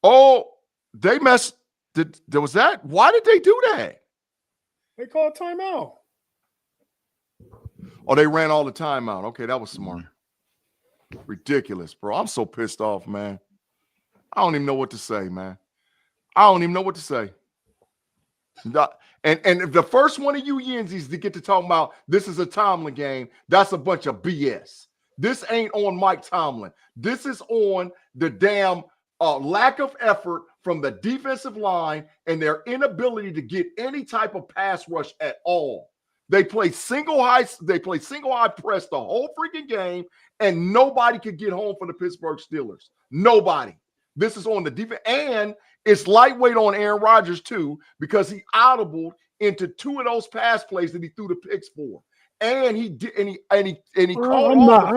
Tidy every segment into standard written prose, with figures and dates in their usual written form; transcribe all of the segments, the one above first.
Oh, they messed. There was that. Why did they do that? They called timeout. Oh, they ran all the time out. Okay, that was smart. Ridiculous, bro. I'm so pissed off, man. I don't even know what to say, man. I don't even know what to say. And if the first one of you Yenzies to get to talking about this is a Tomlin game, that's a bunch of BS. This ain't on Mike Tomlin. This is on the damn lack of effort from the defensive line and their inability to get any type of pass rush at all. They play single high press the whole freaking game, and nobody could get home for the Pittsburgh Steelers. Nobody. This is on the defense, and it's lightweight on Aaron Rodgers too, because he audibled into 2 of those pass plays that he threw the picks for. And he did, and he called I'm not.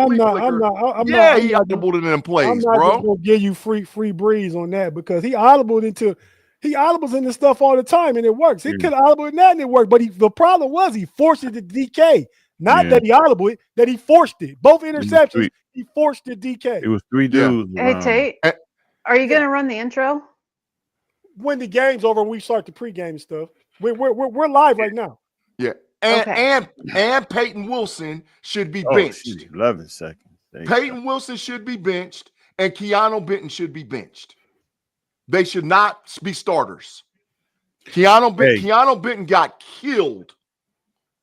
He audibled in them plays, I'm not bro. just gonna give you free breeze on that because he audibled into stuff all the time and it works. He could have audibled in that and it worked, but the problem was he forced it to DK. Not that he audibled it, that he forced it. Both interceptions, he forced the DK. It was 3 dudes. Hey Tate, are you gonna run the intro? When the game's over, we start the pregame stuff. We're live right now. Yeah. And Peyton Wilson should be benched. 11 seconds. Peyton Wilson should be benched, and Keanu Benton should be benched. They should not be starters. Keanu Benton got killed.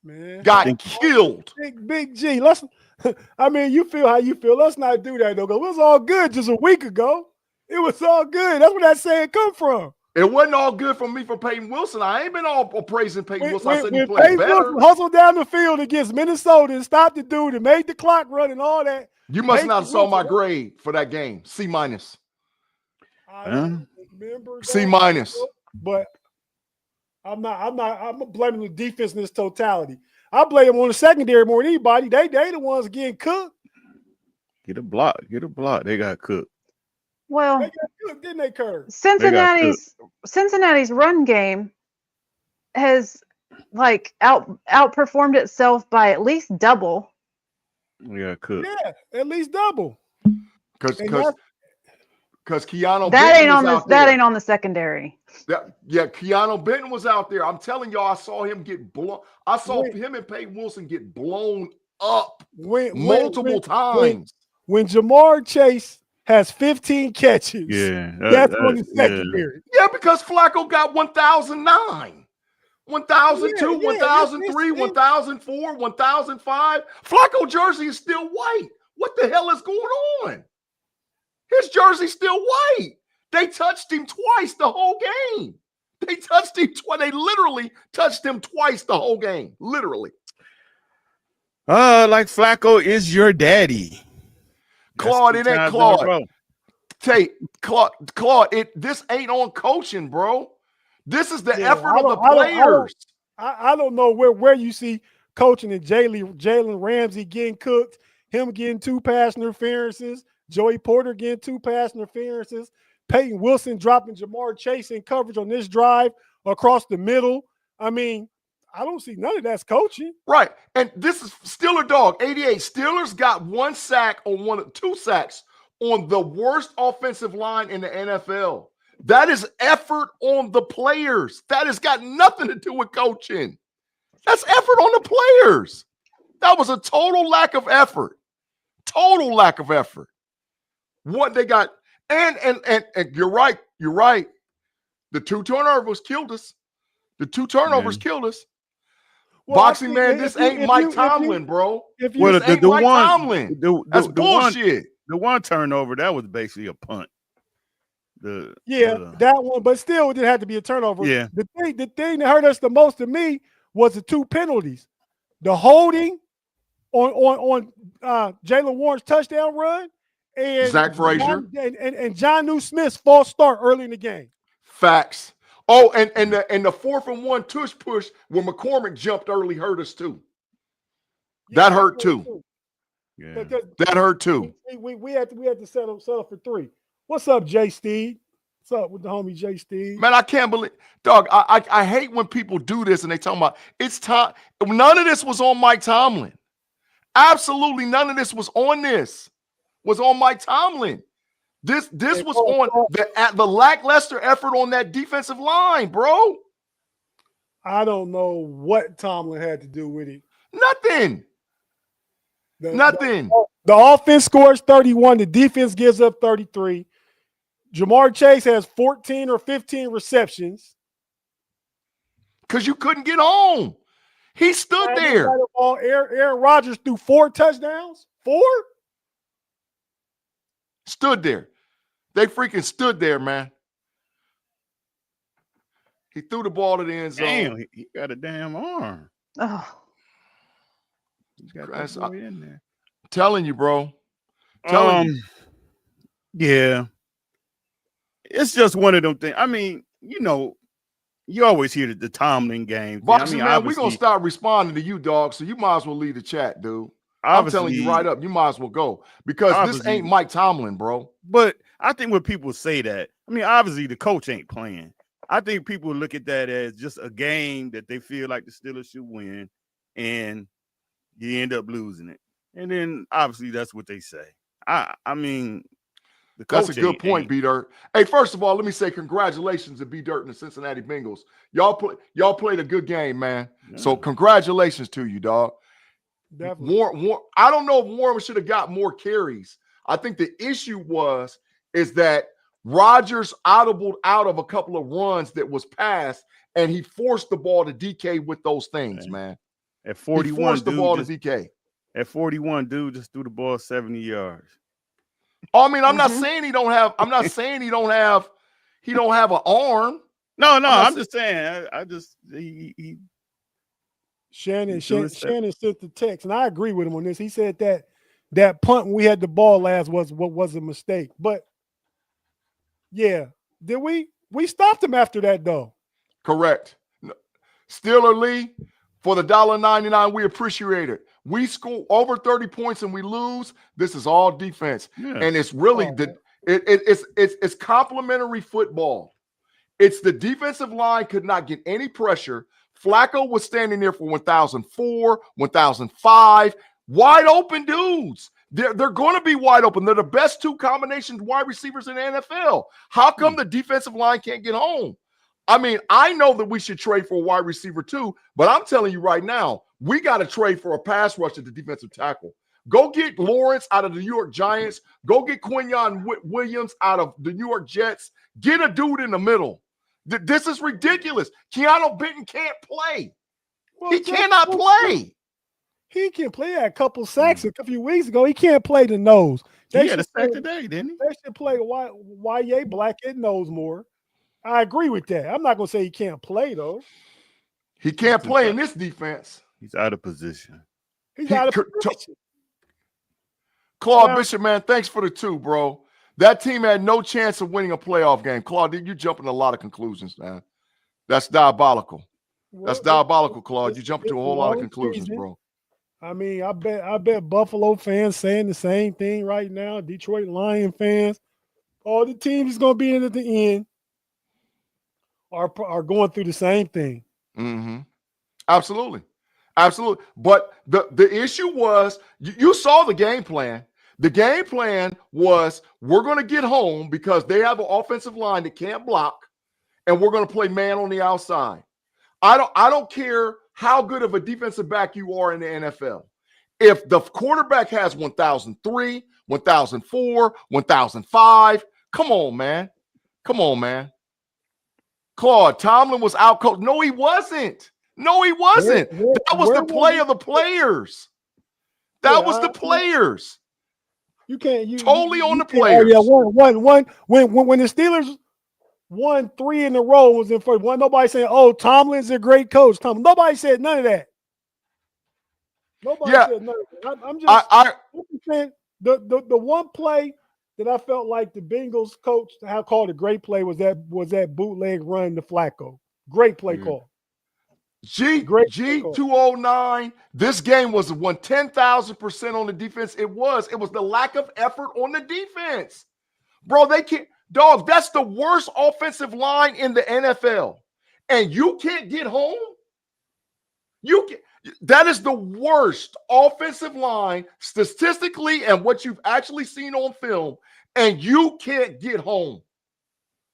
Man, killed. Big G. You feel how you feel. Let's not do that though. It was all good just a week ago. It was all good. That's where that saying come from. It wasn't all good for me for Peyton Wilson. I ain't been all praising Peyton Wilson. I said he played Peyton better. Wilson hustled down the field against Minnesota and stopped the dude and made the clock run and all that. You must not have saw my grade for that game. C-. C-. But I'm blaming the defense in its totality. I blame them on the secondary more than anybody. They the ones getting cooked. Get a block. They got cooked. Well, they got cooked, didn't they, Kerb? Cincinnati's run game has outperformed itself by at least double. We got cooked. Yeah, at least double. Because Keanu that ain't on the secondary. Keanu Benton was out there. I'm telling y'all, I saw him get blown. I saw him and Peyton Wilson get blown up multiple times. When Jamar Chase has 15 catches, that's on the secondary. Yeah, because Flacco got 1,009. 1,002, 1,003, 1,004, 1,005. Flacco jersey is still white. What the hell is going on? His jersey's still white. They touched him twice the whole game. They touched him twice. They literally touched him twice the whole game. Literally. Like Flacco is your daddy. Claude, it ain't Claude. Tate, Claude, this ain't on coaching, bro. This is the effort of the players. I don't know where you see coaching and Jalen Ramsey getting cooked, him getting 2 pass interferences, Joey Porter getting 2 pass interferences, Peyton Wilson dropping Jamar Chase in coverage on this drive across the middle. I mean, I don't see none of that's coaching. Right. And this is Steeler Dog, 88. Steelers got 2 sacks on the worst offensive line in the NFL. That is effort on the players. That has got nothing to do with coaching. That's effort on the players. That was a total lack of effort. Total lack of effort. What they got, and you're right. The 2 turnovers killed us. Killed us. Well, Boxing man, this ain't Mike Tomlin, bro. That's bullshit. The one turnover, that was basically a punt. That one, but still, it had to be a turnover. Yeah. The thing that hurt us the most to me was the 2 penalties. The holding on Jalen Warren's touchdown run and Zach Frazier and Jonnu Smith's false start early in the game. Facts. Oh, and the 4th and 1 tush push where McCormick jumped early hurt us too. That hurt too. Yeah. That hurt too. We had to settle for 3. What's up, Jay Steed? What's up with the homie Jay Steed? Man, I can't believe, dog. I hate when people do this and they talk about it's time. None of this was on Mike Tomlin. Absolutely none of this was on Mike Tomlin. This was on the lackluster effort on that defensive line, bro. I don't know what Tomlin had to do with it. Nothing. Nothing. The offense scores 31. The defense gives up 33. Jamar Chase has 14 or 15 receptions. Because you couldn't get home. He stood there. Aaron Rodgers threw 4 touchdowns. 4? Stood there. They freaking stood there, man. He threw the ball to the end zone. Damn, he got a damn arm. Oh. He's got that boy in there. I'm telling you, bro. Telling you. Yeah. It's just one of them things. I mean, you know, you always hear the Tomlin game. Boxing, man, we're going to start responding to you, dog, so you might as well leave the chat, dude. I'm telling you right up, you might as well go because this ain't Mike Tomlin, bro. But I think when people say that, I mean, obviously the coach ain't playing. I think people look at that as just a game that they feel like the Steelers should win, and you end up losing it. And then obviously that's what they say. I mean, the coach. That's a good point, B Dirt. Hey, first of all, let me say congratulations to B Dirt and the Cincinnati Bengals. Y'all played a good game, man. Yeah. So congratulations to you, dog. Definitely. I don't know if Warren should have got more carries. I think the issue is that Rodgers audibled out of a couple of runs that was passed, and he forced the ball to DK with those things, man. At 41, he forced the ball to DK. At 41, dude just threw the ball 70 yards. Oh, I mean, I'm not saying he don't have an arm. No, I'm just saying. He Shannon sent the text, and I agree with him on this. He said that punt when we had the ball last was a mistake. But yeah, did we stopped him after that though? Correct. Steeler Lee, for the $1.99, we appreciate it. We score over 30 points and we lose. This is all defense, and it's really it's complimentary football. It's the defensive line could not get any pressure. Flacco was standing there for 1,004, 1,005, wide open dudes. They're going to be wide open. They're the best 2 combinations wide receivers in the NFL. How come the defensive line can't get home? I mean, I know that we should trade for a wide receiver too, but I'm telling you right now, we got to trade for a pass rush at the defensive tackle. Go get Lawrence out of the New York Giants. Go get Quinyon Williams out of the New York Jets. Get a dude in the middle. This is ridiculous. Keanu Benton can't play. He cannot play. He can play a couple sacks a few weeks ago. He can't play the nose. He had a sack today, didn't he? They should play Y.A. Blackett nose more. I agree with that. I'm not going to say he can't play, though. He can't play in this defense. He's out of position. He's out of position. Claude Bishop, man, thanks for the 2, bro. That team had no chance of winning a playoff game. Claude, you jumping to a lot of conclusions, man. That's diabolical. That's diabolical, Claude. You jump to a whole lot of conclusions, bro. I mean, I bet Buffalo fans saying the same thing right now. Detroit Lion fans, all the teams going to be in at the end are going through the same thing. Mm-hmm. Absolutely. Absolutely. But the issue was you saw the game plan. The game plan was we're going to get home because they have an offensive line that can't block, and we're going to play man on the outside. I don't care how good of a defensive back you are in the NFL. If the quarterback has 1,003, 1,004, 1,005, come on, man. Come on, man. Claude, Tomlin was out coached. No, he wasn't. No, he wasn't. That was the play of the players. That was the players. You can't totally on the players. Yeah, when the Steelers won 3 in a row was in first. Nobody saying, "Oh, Tomlin's a great coach." Nobody said none of that. Nobody said none of that. I'm just saying the one play that I felt like the Bengals coach called a great play was that bootleg run to Flacco. Great play call. G209. This game was 10,000% on the defense. It was the lack of effort on the defense. Bro, they can't. Dog, that's the worst offensive line in the NFL. And you can't get home? That is the worst offensive line statistically and what you've actually seen on film. and you can't get home.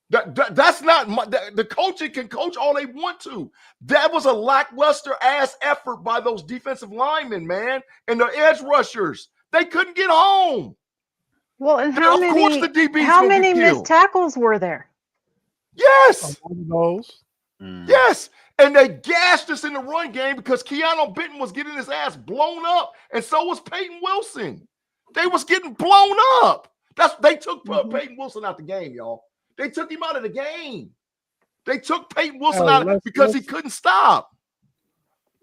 That's not the coaching can coach all they want to. That was a lackluster ass effort by those defensive linemen, man, and the edge rushers. They couldn't get home. Well, and Of course the DB's how gonna many get missed killed. tackles were there? Yes. One of those. Yes. And they gashed us in the run game because Keanu Benton was getting his ass blown up, and so was Peyton Wilson. They was getting blown up. They took Peyton Wilson out the game, y'all. They took him out of the game. They took Peyton Wilson out because he couldn't stop.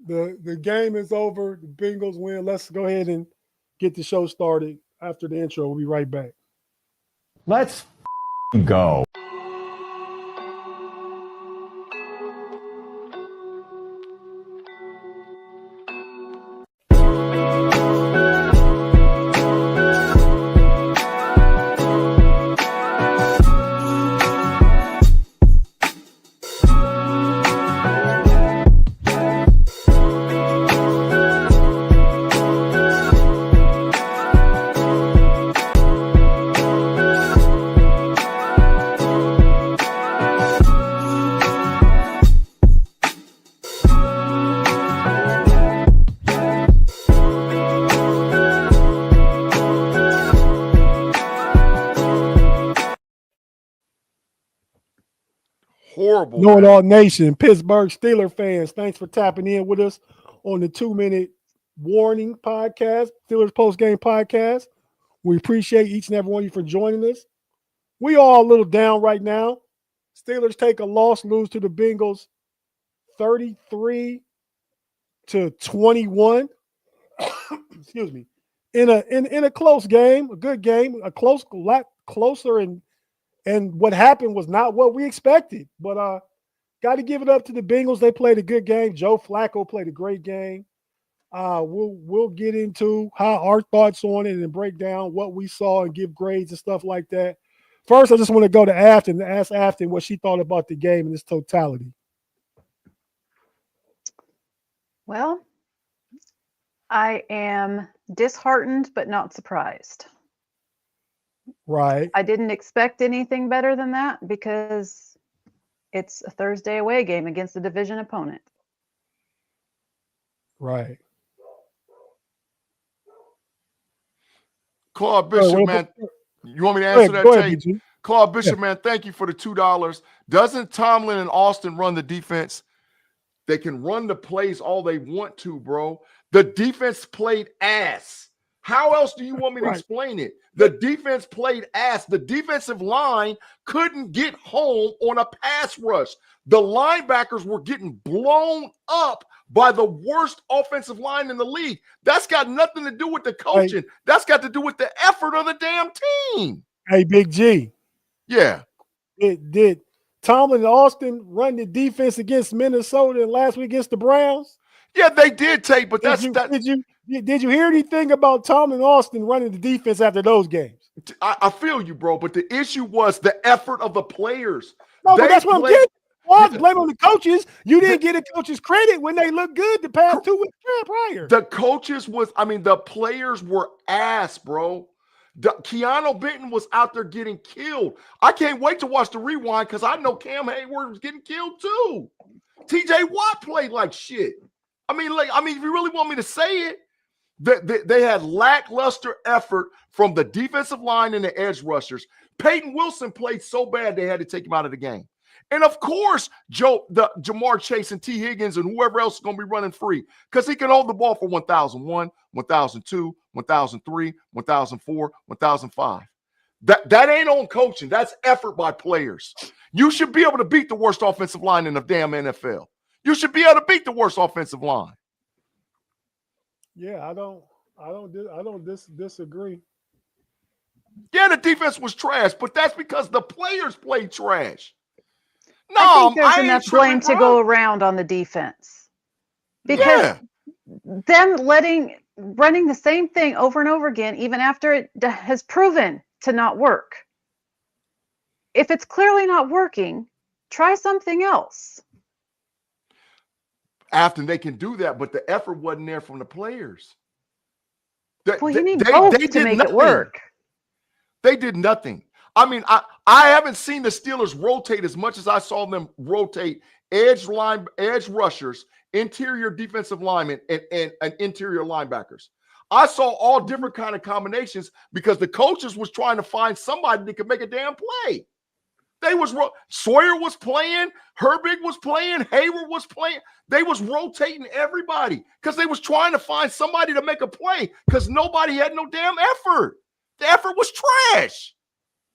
The game is over. The Bengals win. Let's go ahead and get the show started after the intro. We'll be right back. Let's go. Horrible. Know It All Nation, Pittsburgh Steelers fans, thanks for tapping in with us on the 2-minute warning podcast, Steelers postgame podcast. We appreciate each and every one of you for joining us. We all a little down right now. Steelers take a loss, lose to the Bengals 33-21. Excuse me. In a close game, a good game, a lot closer, and what happened was not what we expected. But got to give it up to the Bengals. They played a good game. Joe Flacco played a great game. We'll get into how our thoughts on it and break down what we saw and give grades and stuff like that. First, I just want to go to Afton and ask Afton what she thought about the game in its totality. Well, I am disheartened but not surprised. Right. I didn't expect anything better than that because it's a Thursday away game against a division opponent. Right. Claude Bishop, man. You want me to answer that, Tate? Claude Bishop, man, thank you for the $2. Doesn't Tomlin and Austin run the defense? They can run the plays all they want to, bro. The defense played ass. How else do you want me to explain it? The defense played ass. The defensive line couldn't get home on a pass rush. The linebackers were getting blown up by the worst offensive line in the league. That's got nothing to do with the coaching. That's got to do with the effort of the damn team. Hey, Big G. Yeah. Did Tomlin and Austin run the defense against Minnesota and last week against the Browns? Yeah, they did, Tate, but Did you hear anything about Tomlin and Austin running the defense after those games? I feel you, bro, but the issue was the effort of the players. No, but that's what I'm getting. Blame on the coaches. You didn't get the coaches credit when they looked good the past 2 weeks prior. The coaches the players were ass, bro. Keanu Benton was out there getting killed. I can't wait to watch the rewind because I know Cam Hayward was getting killed too. TJ Watt played like shit. If you really want me to say it, they had lackluster effort from the defensive line and the edge rushers. Peyton Wilson played so bad they had to take him out of the game. And of course, Jamar Chase and T. Higgins and whoever else is going to be running free because he can hold the ball for 1,001, 1,002, 1,003, 1,004, 1,005. That ain't on coaching. That's effort by players. You should be able to beat the worst offensive line in the damn NFL. You should be able to beat the worst offensive line. Yeah, I don't disagree. Yeah, the defense was trash, but that's because the players played trash. No, I think there's enough blame to go around on the defense because them running the same thing over and over again, even after it has proven to not work. If it's clearly not working, try something else. Afton, they can do that, but the effort wasn't there from the players. You need both to make it work. They did nothing. I mean, I haven't seen the Steelers rotate as much as I saw them rotate edge rushers, interior defensive linemen, and interior linebackers. I saw all different kind of combinations because the coaches was trying to find somebody that could make a damn play. Sawyer was playing, Herbig was playing, Hayward was playing. They was rotating everybody because they was trying to find somebody to make a play because nobody had no damn effort. The effort was trash.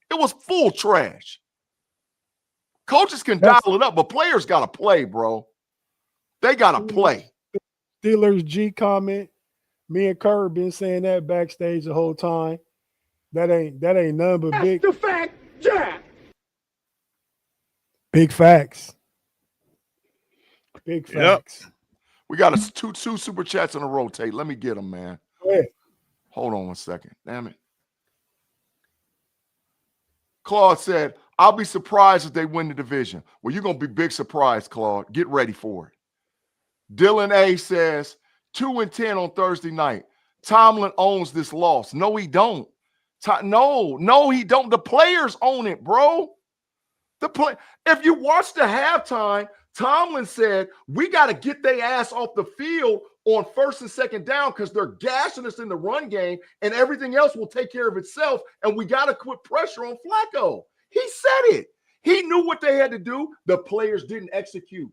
It was full trash. Coaches can dial it up, but players got to play, bro. They got to play. Steelers G comment. Me and Kerb been saying that backstage the whole time. That ain't none but big. The fact, Jack. Big facts. Big facts. Yep. We got two super chats in a row, Tate. Let me get them, man. Go ahead. Hold on 1 second. Damn it. Claude said, I'll be surprised if they win the division. Well, you're going to be big surprised, Claude. Get ready for it. Dylan A says, 2-10 on Thursday night. Tomlin owns this loss. No, he don't. No, he don't. The players own it, bro. If you watch the halftime, Tomlin said, we got to get their ass off the field on first and second down because they're gashing us in the run game and everything else will take care of itself. And we got to put pressure on Flacco. He said it. He knew what they had to do. The players didn't execute.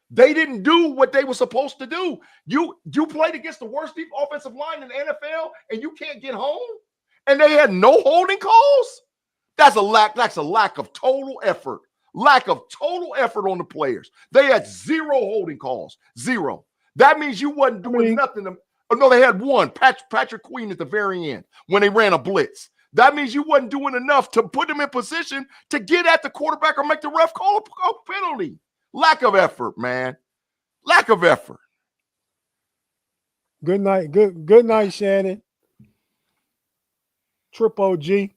They didn't do what they were supposed to do. You played against the worst offensive line in the NFL and you can't get home? And they had no holding calls? That's a lack of total effort. Lack of total effort on the players. They had 0 holding calls. 0. That means you wasn't doing nothing. No, they had one, Patrick Queen at the very end when they ran a blitz. That means you wasn't doing enough to put them in position to get at the quarterback or make the ref call a penalty. Lack of effort, man. Lack of effort. Good night. Good night, Shannon. Trip OG.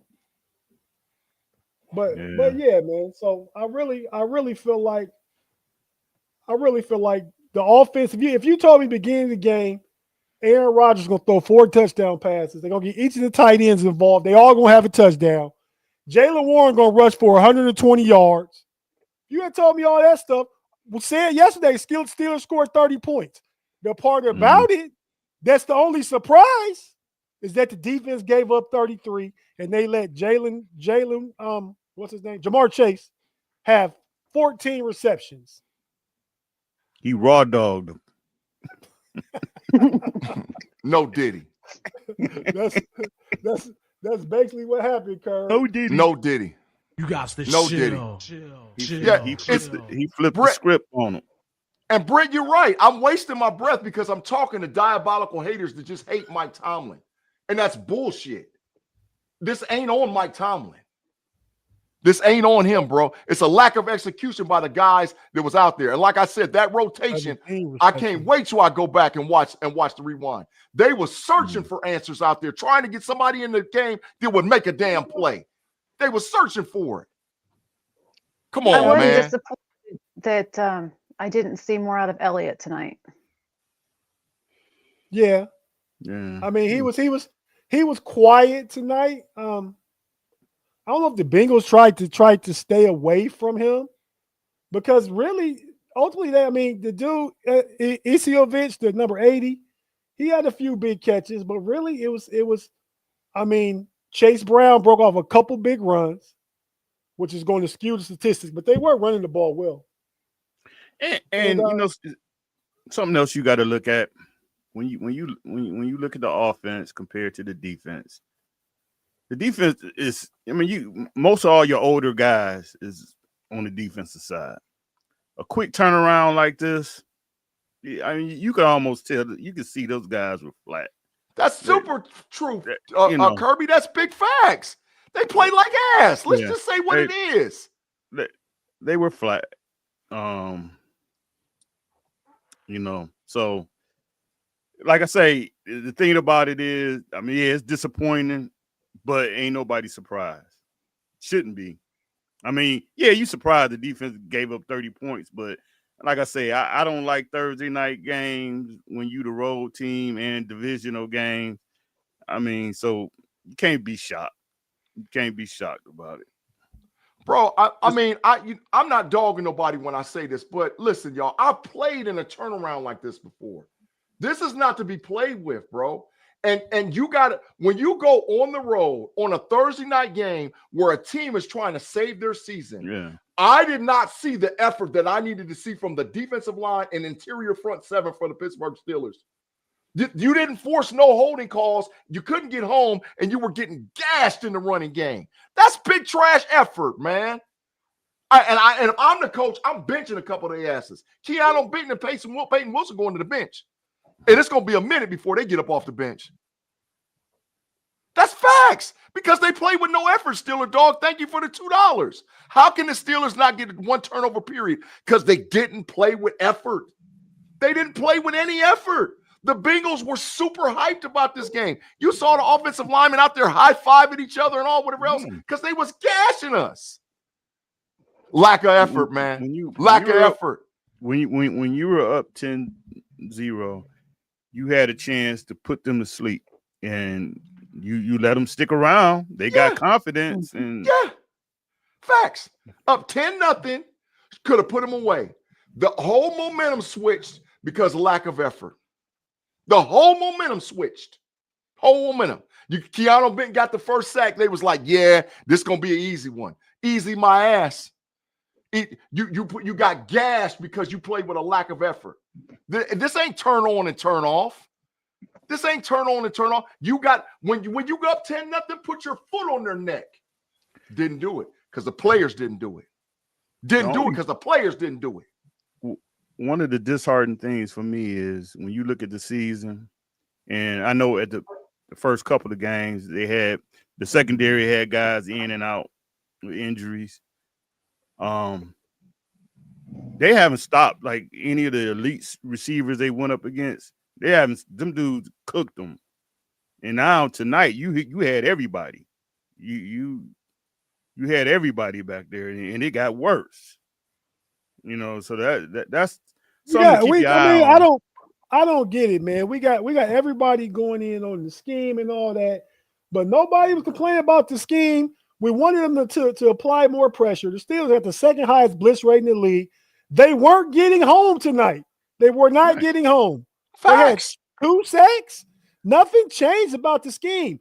But yeah, man. So I really feel like the offense. If you told me beginning of the game, Aaron Rodgers is gonna throw 4 touchdown passes. They're gonna get each of the tight ends involved. They all gonna have a touchdown. Jaylen Warren gonna rush for 120 yards. You had told me all that stuff. We said yesterday, Steelers scored 30 points. The part about it, that's the only surprise, is that the defense gave up 33 and they let Jalen, what's his name? Jamar Chase have 14 receptions. He raw dogged him. No Diddy. That's basically what happened, Kerb. No Diddy. You guys to no chill. Diddy. He flipped the script on him. And Brett, you're right. I'm wasting my breath because I'm talking to diabolical haters that just hate Mike Tomlin. And that's bullshit. This ain't on Mike Tomlin. This ain't on him, bro. It's a lack of execution by the guys that was out there. And like I said, that rotation, I can't wait till I go back and watch the rewind. They were searching for answers out there, trying to get somebody in the game that would make a damn play. They were searching for it. Come on, I wasn't man. disappointed that I didn't see more out of Elliott tonight. Yeah. I mean, he was quiet tonight. I don't know if the Bengals tried to stay away from him because really, ultimately, the dude, Isiovich, the number 80, he had a few big catches, but really it was. Chase Brown broke off a couple big runs, which is going to skew the statistics, but they were running the ball well. And you know, something else you got to look at when you look at the offense compared to the defense. The defense is, most of all your older guys is on the defensive side. A quick turnaround like this, you can almost tell, you can see those guys were flat. That's super true, Kirby. That's big facts. They played like ass. Let's just say what it is. They were flat. So like I say, the thing about it is, it's disappointing, but ain't nobody surprised. Shouldn't be. You surprised the defense gave up 30 points, but like I say, I don't like Thursday night games when you the road team and divisional games. So you can't be shocked. You can't be shocked about it. Bro, I'm not dogging nobody when I say this, but listen, y'all, I played in a turnaround like this before. This is not to be played with, bro. And you got to, when you go on the road on a Thursday night game where a team is trying to save their season, I did not see the effort that I needed to see from the defensive line and interior front seven for the Pittsburgh Steelers. You didn't force no holding calls. You couldn't get home, and you were getting gashed in the running game. That's big trash effort, man. And if I'm the coach, I'm benching a couple of their asses. Keanu Benton and Peyton Wilson going to the bench. And it's going to be a minute before they get up off the bench. That's facts because they play with no effort, Steeler dog. Thank you for the $2. How can the Steelers not get one turnover period? Because they didn't play with effort. They didn't play with any effort. The Bengals were super hyped about this game. You saw the offensive linemen out there high-fiving each other and all whatever else because they was gashing us. Lack of effort, man. Lack of effort. When you were up 10-0, you had a chance to put them to sleep, and you let them stick around. They got confidence. And facts. Up 10-0, could have put them away. The whole momentum switched because of lack of effort. The whole momentum switched. Whole momentum. Keanu Benton got the first sack. They was like, yeah, this going to be an easy one. Easy my ass. You got gashed because you played with a lack of effort. This ain't turn on and turn off. This ain't turn on and turn off. You got when you go up 10-0, put your foot on their neck. Didn't do it because the players didn't do it. Didn't do it because the players didn't do it. One of the disheartening things for me is when you look at the season, and I know at the first couple of games they had the secondary had guys in and out with injuries. They haven't stopped like any of the elite receivers they went up against. They haven't. Them dudes cooked them, and now tonight you had everybody. You had everybody back there, and it got worse. You know, so that's something to keep your eye on. I don't get it, man. We got everybody going in on the scheme and all that, but nobody was complaining about the scheme. We wanted them to apply more pressure. The Steelers had the second highest blitz rate in the league. They weren't getting home tonight. They were not getting home. Facts. They had 2 sacks. Nothing changed about the scheme.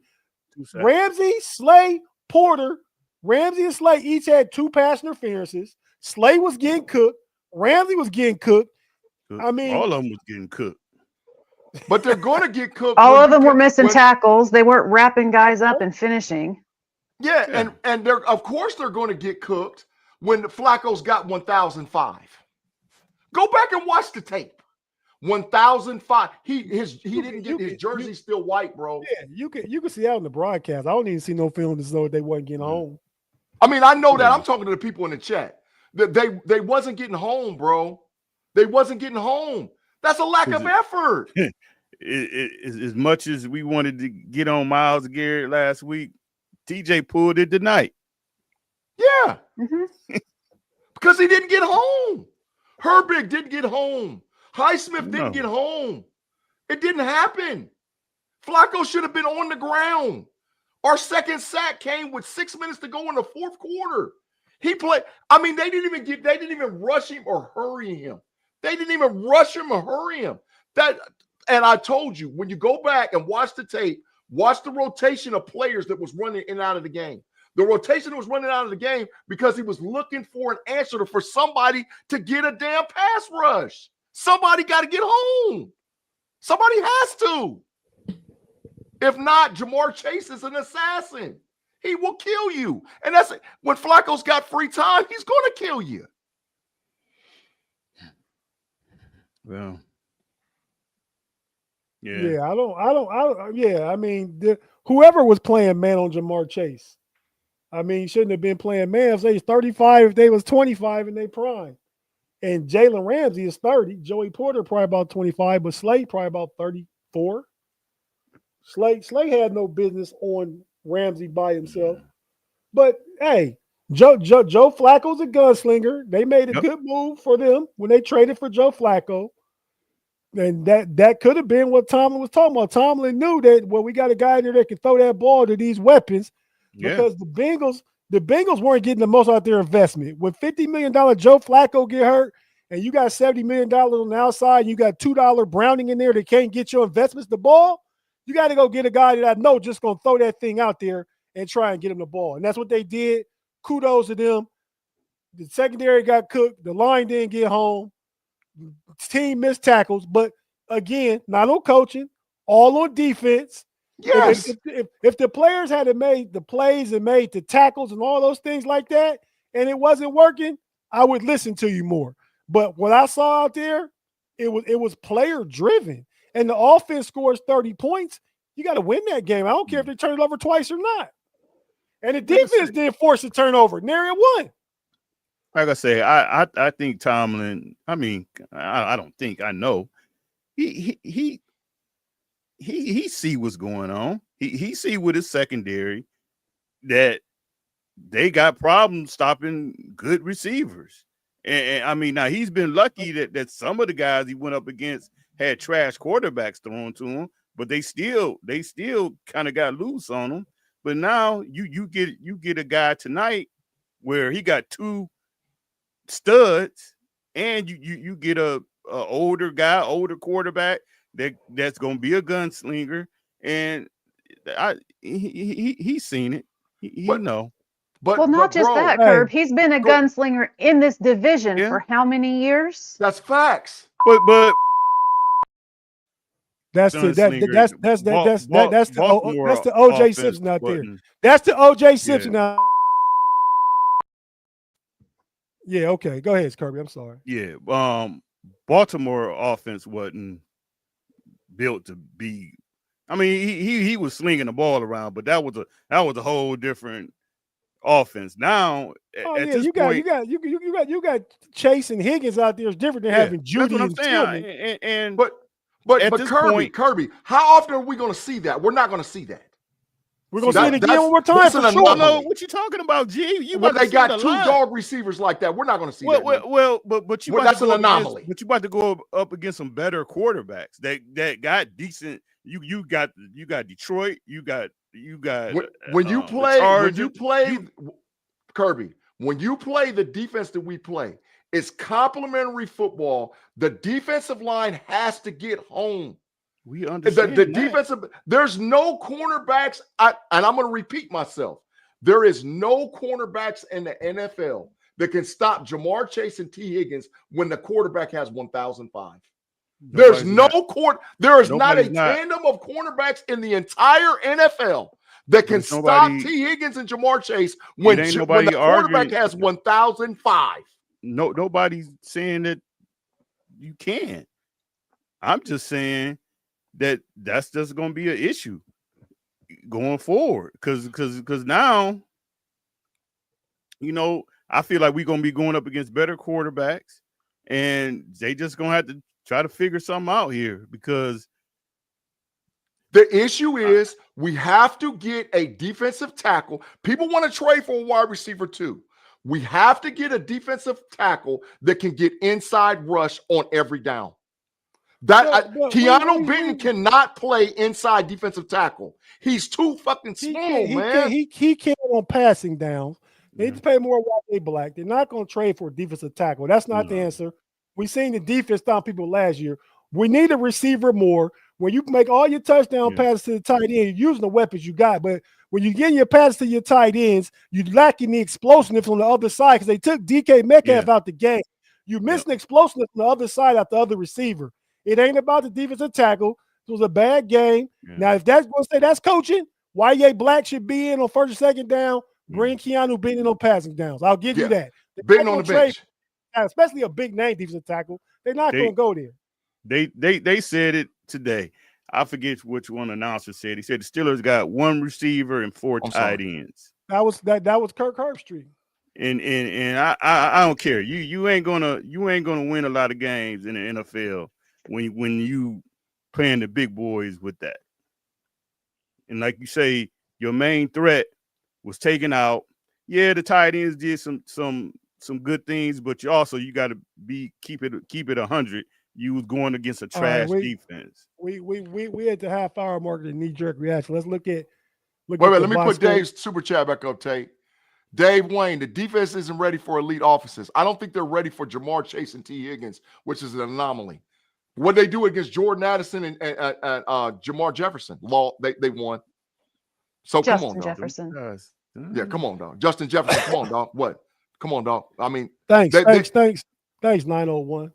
Ramsey, Slay, Porter. Ramsey and Slay each had 2 pass interferences. Slay was getting cooked. Ramsey was getting cooked. I mean, all of them was getting cooked. But they're going to get cooked. All of them were missing tackles. They weren't wrapping guys up and finishing. Yeah. And they're of course they're going to get cooked when Flacco's got 1,005. Go back and watch the tape. 1,005. He didn't get his jersey still white, bro. Yeah, you can see out in the broadcast. I don't even see no film as though they wasn't getting home. I mean, I know that. I'm talking to the people in the chat. They wasn't getting home, bro. They wasn't getting home. That's a lack of effort. As much as we wanted to get on Myles Garrett last week, TJ pulled it tonight. Yeah. Because he didn't get home. Herbig didn't get home. Highsmith didn't get home. It didn't happen. Flacco should have been on the ground. Our second sack came with 6 minutes to go in the fourth quarter. He played. I mean, they didn't even rush him or hurry him. They didn't even rush him or hurry him. And I told you, when you go back and watch the tape, watch the rotation of players that was running in and out of the game. The rotation was running out of the game because he was looking for an answer for somebody to get a damn pass rush. Somebody got to get home. Somebody has to. If not, Jamar Chase is an assassin. He will kill you. And that's when Flacco's got free time, he's going to kill you. Well, yeah. I mean, whoever was playing man on Jamar Chase, I mean, shouldn't have been playing man. If they was 35, if they was 25 in their prime. And Jalen Ramsey is 30. Joey Porter probably about 25, but Slade probably about 34. Slade had no business on Ramsey by himself. But hey, Joe Flacco's a gunslinger. They made a good move for them when they traded for Joe Flacco. And that could have been what Tomlin was talking about. Tomlin knew that, well, we got a guy in there that can throw that ball to these weapons. because the Bengals weren't getting the most out of their investment. When $50 million Joe Flacco get hurt, and you got $70 million on the outside, and you got $2 Browning in there that can't get your investments the ball, you got to go get a guy that I know just going to throw that thing out there and try and get him the ball. And that's what they did. Kudos to them. The secondary got cooked. The line didn't get home. The team missed tackles. But, again, not on coaching, all on defense. Yes. If the players had made the plays and made the tackles and all those things like that, and it wasn't working, I would listen to you more. But what I saw out there, it was player driven, and the offense scores 30 points. You got to win that game. I don't care if they turn it over twice or not. And the defense didn't force a turnover. Nary won. Like I say, I think Tomlin. I mean, I don't think, I know. He see what's going on. He see with his secondary that they got problems stopping good receivers. And I mean, now he's been lucky that some of the guys he went up against had trash quarterbacks thrown to him, but they still kind of got loose on him. But now you get a guy tonight where he got two studs, and you get a older quarterback that's gonna be a gunslinger, and he's seen it. He know. But not just bro, that, Kerb. He's been a gunslinger in this division for how many years? That's facts. But that's the OJ Simpson out there. That's the OJ Simpson out. Yeah, okay. Go ahead, Kirby. I'm sorry. Yeah. Baltimore offense wasn't built to be. I mean, he was slinging the ball around, but that was a whole different offense. Now, at this point, you got Chase and Higgins out there is different than having Judy and Tillman. But Kirby, how often are we going to see that? We're not going to see that. We're going to see it again one more time for sure. No, what you talking about, G? They got two dog receivers like that. We're not going to see that. But that's an anomaly. But you about to go up against some better quarterbacks that got decent. You got Detroit. You got when you play Kirby, when you play the defense that we play, it's complementary football. The defensive line has to get home. We understand the defensive. There's no cornerbacks. And I'm going to repeat myself. There is no cornerbacks in the NFL that can stop Jamar Chase and T. Higgins when the quarterback has 1,005. There is not a tandem of cornerbacks in the entire NFL that can stop T. Higgins and Jamar Chase when the quarterback has 1,005. No, nobody's saying that you can. I'm just saying that's just going to be an issue going forward because now, I feel like we're going to be going up against better quarterbacks, and they just going to have to try to figure something out here because the issue is we have to get a defensive tackle. People want to trade for a wide receiver too. We have to get a defensive tackle that can get inside rush on every down. Keanu Benton cannot play inside defensive tackle. He's too fucking small, man. He can't on passing downs. They need to pay more while they black. They're not going to trade for a defensive tackle. That's not the answer. We've seen the defense stop people last year. We need a receiver more. When you make all your touchdown passes to the tight end, you're using the weapons you got. But when you get your passes to your tight ends, you're lacking the explosiveness on the other side because they took DK Metcalf out the game. You're missing explosiveness on the other side out the other receiver. It ain't about the defensive tackle. It was a bad game. Yeah. Now, if that's going to say that's coaching, YA Black should be in on first or second down. Bring Keanu Benton on passing downs. I'll give you that. Benton on the bench. Especially a big name defensive tackle. They're not going to go there. They said it today. I forget which one announcer said. He said the Steelers got one receiver and four tight ends. That was Kirk Herbstreit. And I don't care. You ain't gonna win a lot of games in the NFL when you playing the big boys with that. And like you say, your main threat was taken out. Yeah, the tight ends did some good things, but you got to keep it 100. You was going against a trash defense. We at the half hour mark of the knee-jerk reaction. Let's look at Look Wait, at wait, the let me box put score. Dave's super chat back up, Tate. Dave Wayne, the defense isn't ready for elite offenses. I don't think they're ready for Jamar Chase and T. Higgins, which is an anomaly. What they do against Jordan Addison and Jamar Jefferson, they won. So come on, Justin dog. Jefferson. Yeah, come on, dog. Justin Jefferson, come on, dog. What? Come on, dog. I mean, Thanks, 901.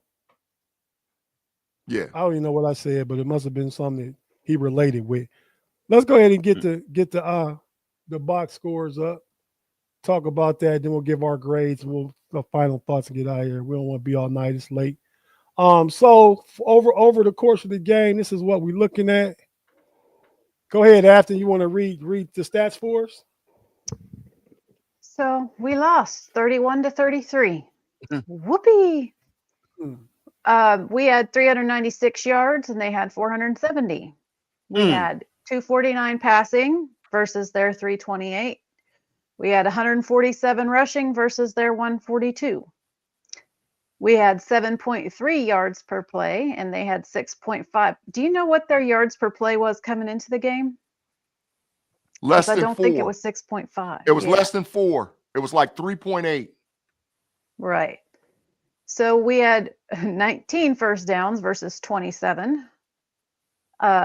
Yeah. I don't even know what I said, but it must have been something that he related with. Let's go ahead and get the box scores up. Talk about that, then we'll give our grades. We'll the final thoughts and get out of here. We don't want to be all night. It's late. So over the course of the game, this is what we're looking at. Go ahead, Afton. You want to read the stats for us? So we lost 31-33. Whoopee. We had 396 yards and they had 470. We had 249 passing versus their 328. We had 147 rushing versus their 142. We had 7.3 yards per play and they had 6.5. Do you know what their yards per play was coming into the game? Less than 4. I don't think it was 6.5. It was less than 4. It was like 3.8. Right. So we had 19 first downs versus 27.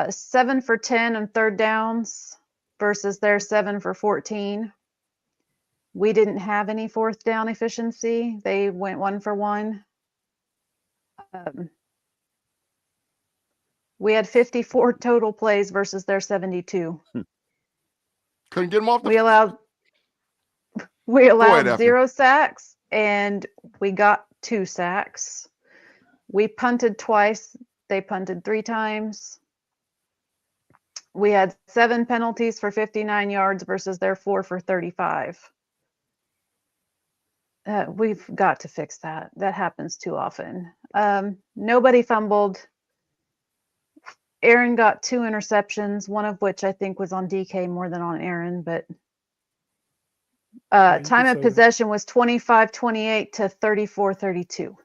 7 for 10 on third downs versus their 7 for 14. We didn't have any fourth down efficiency. They went 1 for 1. We had 54 total plays versus their 72. Couldn't get them off the We allowed ahead, 0 sacks and we got 2 sacks. We punted twice. They punted 3 times. We had 7 penalties for 59 yards versus their 4 for 35. We've got to fix that. That happens too often. Nobody fumbled. Aaron got 2 interceptions, one of which I think was on DK more than on Aaron, but time of possession was 25-28 to 34-32.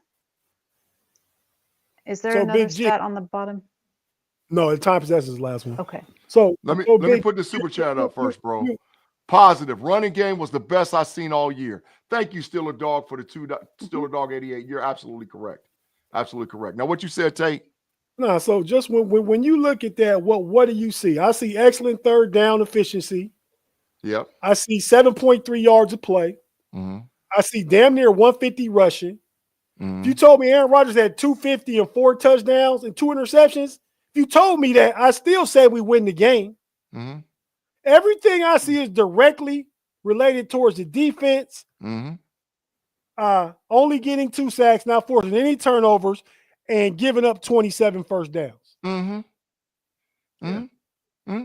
Is there another stat on the bottom? No, the time possession is the last one. Okay. So let me put the super chat up first, bro. Positive running game was the best I've seen all year. Thank you, Steeler Dog, for the Steeler Dog 88. You're absolutely correct. Absolutely correct. Now, what you said, Tate? No, so just when you look at that, what do you see? I see excellent third down efficiency. Yep. I see 7.3 yards of play. Mm-hmm. I see damn near 150 rushing. Mm-hmm. If you told me Aaron Rodgers had 250 and 4 touchdowns and 2 interceptions, if you told me that, I still said we win the game. Mm-hmm. Everything I see is directly related towards the defense. Mm-hmm. Only getting 2 sacks, not forcing any turnovers, and giving up 27 first downs. Mm-hmm. Mm-hmm. Mm-hmm.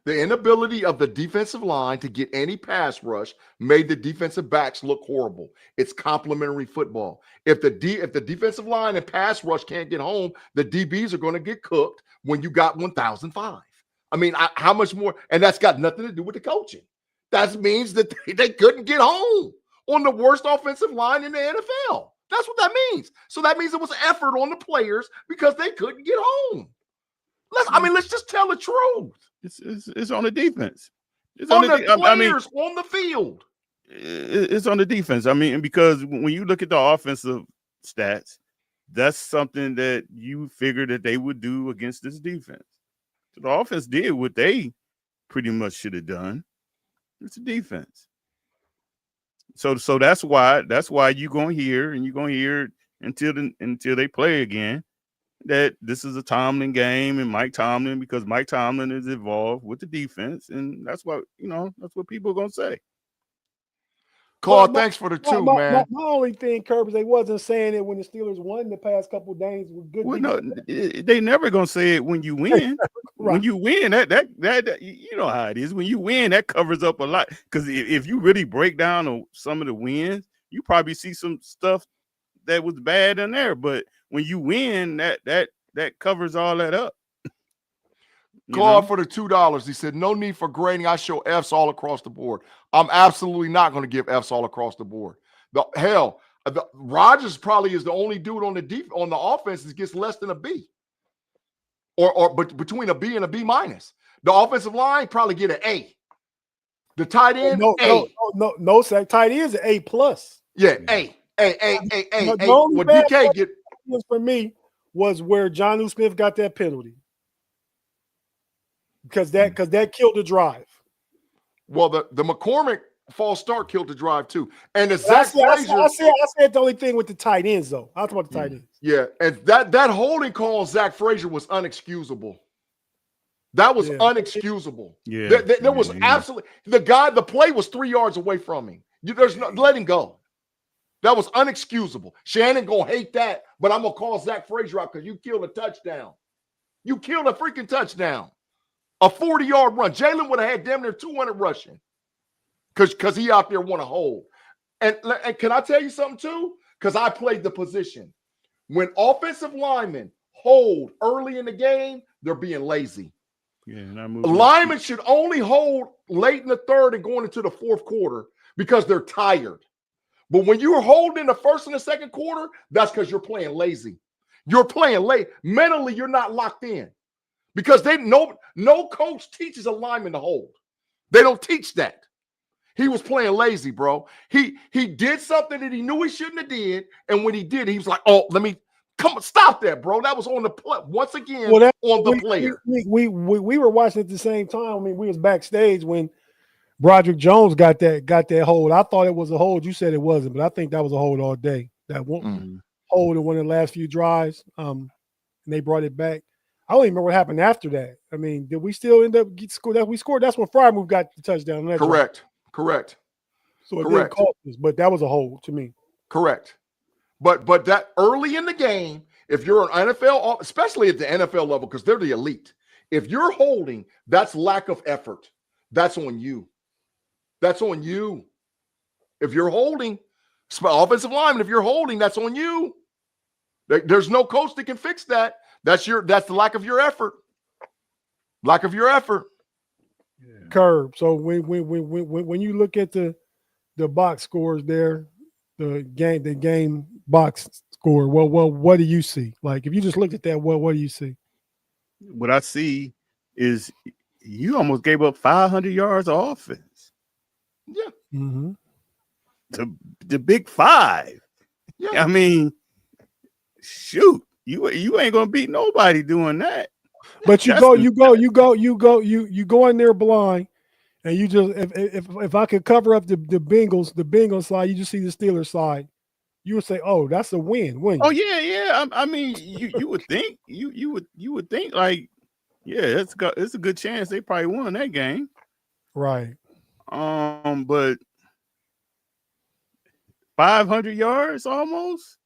The inability of the defensive line to get any pass rush made the defensive backs look horrible. It's complementary football. If the defensive line and pass rush can't get home, the DBs are going to get cooked when you got 1,005. I mean, how much more? And that's got nothing to do with the coaching. That means that they couldn't get home on the worst offensive line in the NFL. That's what that means. So that means it was effort on the players because they couldn't get home. Let's just tell the truth. It's on the defense. It's on the players on the field. It's on the defense. I mean, because when you look at the offensive stats, that's something that you figure that they would do against this defense. So the offense did what they pretty much should have done. It's a defense. So that's why you're gonna hear until they play again that this is a Tomlin game and Mike Tomlin, because Mike Tomlin is involved with the defense, and that's what people are gonna say. Claude, thanks for the 2, man. My only thing, Kerb, is they wasn't saying it when the Steelers won the past couple of games with good. Well, no, they never gonna say it when you win. Right. When you win, that you know how it is. When you win, that covers up a lot. Because if you really break down some of the wins, you probably see some stuff that was bad in there. But when you win, that covers all that up. Claude for the $2. He said, no need for grading. I show F's all across the board. I'm absolutely not going to give F's all across the board. Rodgers probably is the only dude on the offense that gets less than a B. But between a B and a B minus. The offensive line probably get an A. The tight end, no, Sack. Tight end is an A+. Yeah, A. The A. only What bad DK get for me was where Jonnu Smith got that penalty. Because that killed the drive. Well, the McCormick false start killed the drive too. And the I Zach Frazier. I said the only thing with the tight ends, though. I was talking about the tight ends. Yeah, and that holding call on Zach Frazier was unexcusable. That was unexcusable. Yeah, there was absolutely the play was 3 yards away from him. There's no letting go. That was unexcusable. Shannon gonna hate that, but I'm gonna call Zach Frazier out because you killed a touchdown. You killed a freaking touchdown. A 40-yard run. Jalen would have had damn near 200 rushing because he out there want to hold. And can I tell you something too? Because I played the position. When offensive linemen hold early in the game, they're being lazy. Yeah, linemen should only hold late in the third and going into the fourth quarter because they're tired. But when you're holding the first and the second quarter, that's because you're playing lazy. You're playing late. Mentally, you're not locked in because no coach teaches a lineman to hold. They don't teach that. He was playing lazy, bro. He did something that he knew he shouldn't have did, and when he did, he was like, "Oh, let me stop that, bro." That was on the play once again on the player. We were watching at the same time. I mean, we was backstage when Broderick Jones got that hold. I thought it was a hold. You said it wasn't, but I think that was a hold all day. That one hold in one of the last few drives. And they brought it back. I don't even remember what happened after that. I mean, did we still end up that we scored? That's when Frymouth got the touchdown. Correct. So it didn't cost us, but that was a hold to me. Correct. But that early in the game, if you're an NFL, especially at the NFL level, because they're the elite, if you're holding, that's lack of effort. That's on you. That's on you. If you're holding, offensive lineman, if you're holding, that's on you. There's no coach that can fix that. That's the lack of your effort. Lack of your effort. Yeah. Kerb. So when you look at the box scores there, the game box score, well, what do you see? Like if you just looked at that, what do you see? What I see is you almost gave up 500 yards of offense. Yeah. Mm-hmm. The big five. Yeah. I mean, shoot, you ain't gonna beat nobody doing that. But you go in there blind, and you just if I could cover up the Bengals side, you just see the Steelers side. You would say, "Oh, that's a win." Oh yeah. I mean, you would think you would think like, yeah, it's a good chance they probably won that game, right? But 500 yards almost.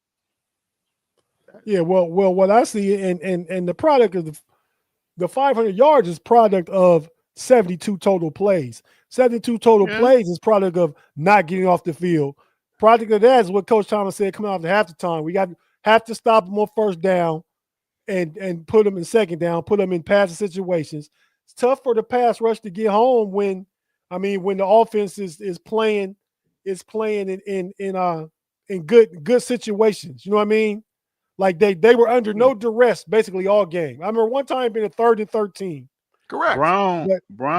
Yeah, well, what I see, and the product of the 500 yards is product of 72 total plays. 72 total plays is product of not getting off the field. Product of that is what Coach Thomas said coming out of halftime. We have to stop them on first down and put them in second down, put them in passing situations. It's tough for the pass rush to get home when the offense is playing in good situations. You know what I mean? Like they were under no duress basically all game. I remember one time being a 3rd and 13. Correct. Brown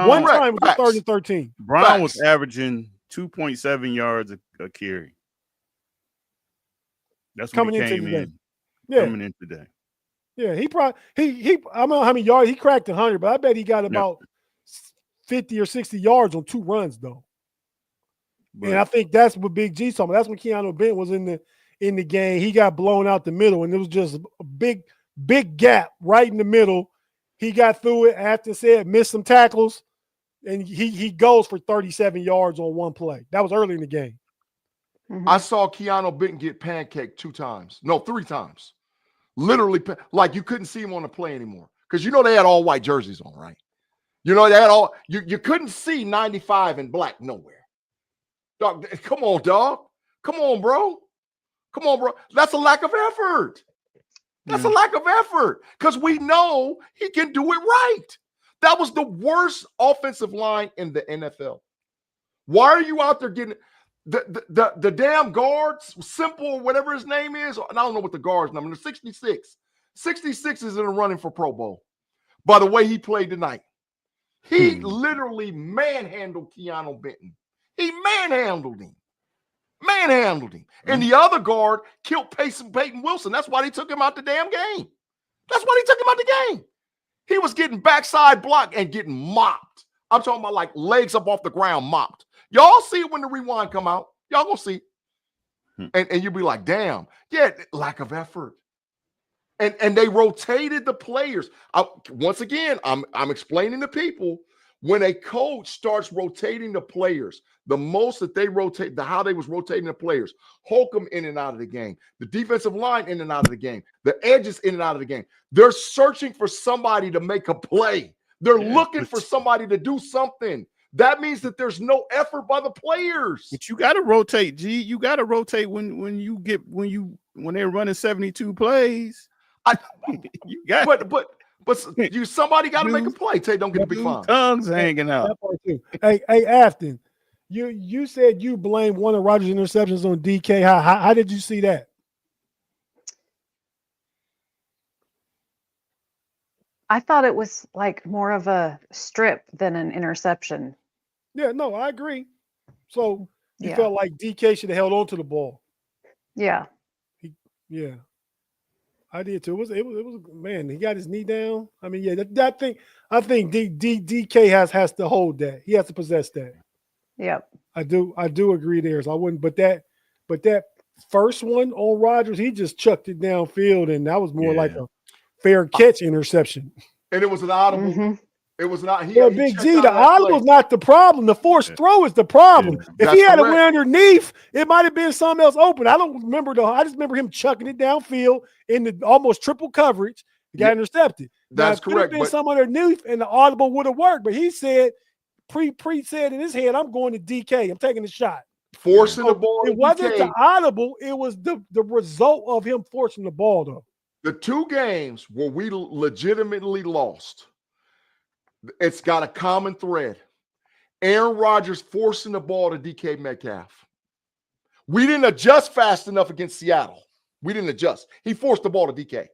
one time it was 3rd and 13. Brown was averaging 2.7 yards a carry. That's coming into today. Coming in today. Yeah, he I don't know how many yards he cracked 100, but I bet he got about 50 or 60 yards on 2 runs though. But, and I think that's what Big G's talking about. That's when Keanu Bent was in the game. He got blown out the middle, and it was just a big gap right in the middle. He got through it after said missed some tackles, and he goes for 37 yards on one play. That was early in the game. Mm-hmm. I saw Keanu Benton get pancaked 3 times. Literally, like you couldn't see him on the play anymore because they had all white jerseys on, right? They had all you couldn't see 95 in black nowhere. Dog, come on, dog. Come on, bro. That's a lack of effort. That's a lack of effort because we know he can do it right. That was the worst offensive line in the NFL. Why are you out there getting the damn guards, Simple, whatever his name is? And I don't know what the guard's number is. 66. 66 is in the running for Pro Bowl. By the way he played tonight. He literally manhandled Keanu Benton. He manhandled him. And the other guard killed Peyton Wilson. That's why they took him out the damn game. He was getting backside blocked and getting mopped. I'm talking about like legs up off the ground mopped. Y'all see it when the rewind come out. Y'all gonna see it. And you'll be like, damn. Yeah, lack of effort. And they rotated the players. Once again, I'm explaining to people, when a coach starts rotating the players, the most that they rotate, how they was rotating the players, Holcomb in and out of the game, the defensive line in and out of the game, the edges in and out of the game. They're searching for somebody to make a play. They're looking for somebody to do something. That means that there's no effort by the players. But you got to rotate, G. You got to rotate when they're running 72 plays. You got But somebody got to make a play. Tate, don't get a big fine. Tongues hanging out. Hey, Afton, you said you blamed one of Rodgers' interceptions on DK. How did you see that? I thought it was like more of a strip than an interception. Yeah, no, I agree. So you felt like DK should have held on to the ball. Yeah. Yeah. I did too. It was man, he got his knee down. I mean, yeah, that thing. I think DK has to hold that. He has to possess that. Yep. I do agree there. So I wouldn't, but that first one on Rodgers, he just chucked it downfield, and that was more like a fair catch interception. And it was an audible. Mm-hmm. It was not. Big G, the audible's not the problem. The forced throw is the problem. If he had it went underneath, it might have been something else open. I don't remember though. I just remember him chucking it downfield in the almost triple coverage. He got intercepted. That's correct. Could have been some underneath, and the audible would have worked. But he said, pre said in his head, "I'm going to DK. I'm taking the shot." Forcing the ball. It wasn't the audible. It was the result of him forcing the ball though. The two games where we legitimately lost, it's got a common thread. Aaron Rodgers forcing the ball to DK Metcalf. We didn't adjust fast enough against Seattle. We didn't adjust. He forced the ball to DK.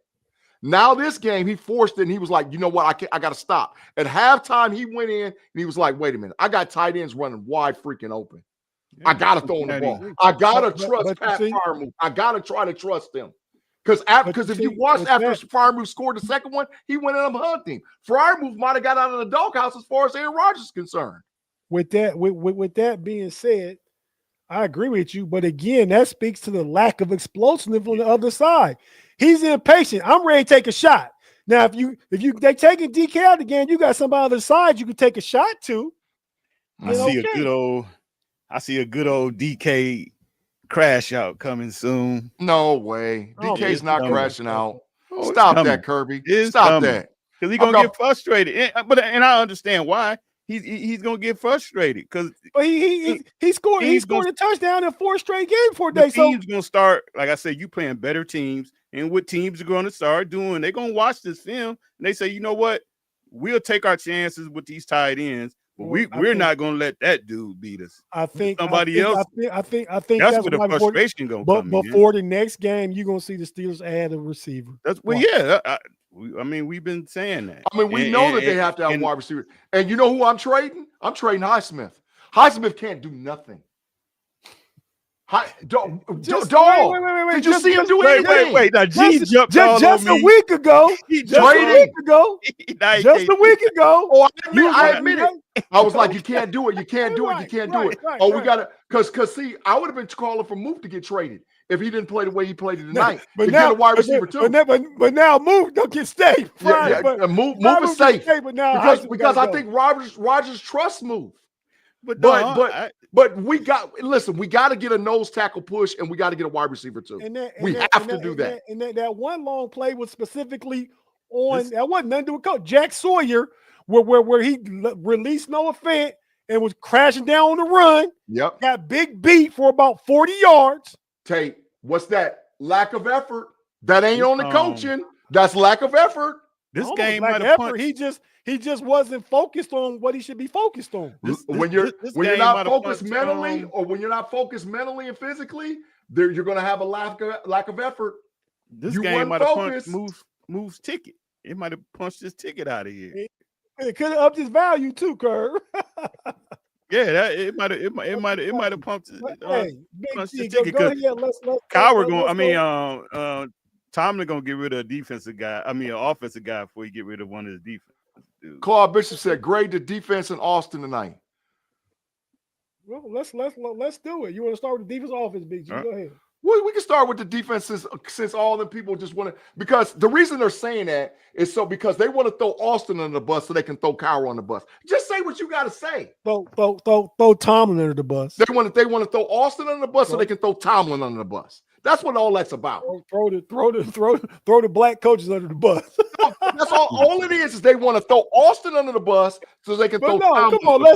Now this game, he forced it, and he was like, you know what, I got to stop. At halftime, he went in, and he was like, wait a minute. I got tight ends running wide freaking open. I got to throw in the ball. I got to trust Pat Freiermuth. I got to try to trust them. Because if you watch after Freiermuth scored the second one, he went in hunting. Freiermuth might have got out of the doghouse as far as Aaron Rodgers is concerned. With that being said, I agree with you. But again, that speaks to the lack of explosiveness on the other side. He's impatient. I'm ready to take a shot. Now, if they taking DK out again, you got somebody on the side you can take a shot to. I see a good old DK crash out coming soon. No way. DK's not crashing out. Oh, stop that, Kirby. Stop that. Because he's gonna get frustrated. And I understand why. He's gonna get frustrated because he scored a touchdown in 4 straight games before the team's gonna start. Like I said, you playing better teams, and what teams are gonna start doing? They're gonna watch this film and they say, you know what? We'll take our chances with these tight ends. But we're not gonna let that dude beat us. I think somebody else. I think that's where the frustration gonna come. But before the next game, you're gonna see the Steelers add a receiver. I mean, we've been saying that. I mean, we know that they have to have wide receivers. And you know who I'm trading? I'm trading Highsmith. Highsmith can't do nothing. Dog. Did you see him do anything? Wait. Now, G jumped just a week ago. Just a week ago. Oh, I admit it. I was like, you can't do it. You can't do it. You can't do it. We got to, because see, I would have been calling for Mook to get traded if he didn't play the way he played it tonight. But now, get a wide receiver too. But now Mook don't get stay. Mook is safe. Because I think Rodgers trusts Mook. But we got to get a nose tackle push, and we got to get a wide receiver too. We have to do that. And that one long play was specifically on that wasn't nothing to do with coach Jack Sawyer, where he released Noah Fant and was crashing down on the run. Yep, got big beat for about 40 yards. Tate, what's that? Lack of effort. That ain't on the coaching. That's lack of effort. This game might have effort. He just wasn't focused on what he should be focused on. When you're not focused mentally, or when you're not focused mentally and physically, you're going to have a lack of effort. This game might have punched Move's ticket. It might have punched his ticket out of here. It could have upped his value too, Kerb. Yeah, it might have pumped. Hey, punched Big the G, ticket go 'cause ahead. Let's Coward going. let's I mean, go. Tomlin gonna get rid of a defensive guy. I mean, an offensive guy before he get rid of one of his defense dudes. Claude Bishop said, grade the defense in Austin tonight. Well, let's do it. You want to start with the defense offense, Big G? Go ahead. Well, we can start with the defenses since all the people just want to, because the reason they're saying that is because they want to throw Austin under the bus so they can throw Cowher on the bus. Just say what you got to say. Throw Tomlin under the bus. They want to throw Austin under the bus so they can throw Tomlin under the bus. That's what all that's about. Throw the black coaches under the bus. That's all it is they want to throw Austin under the bus so they can throw Tomlin. Come on,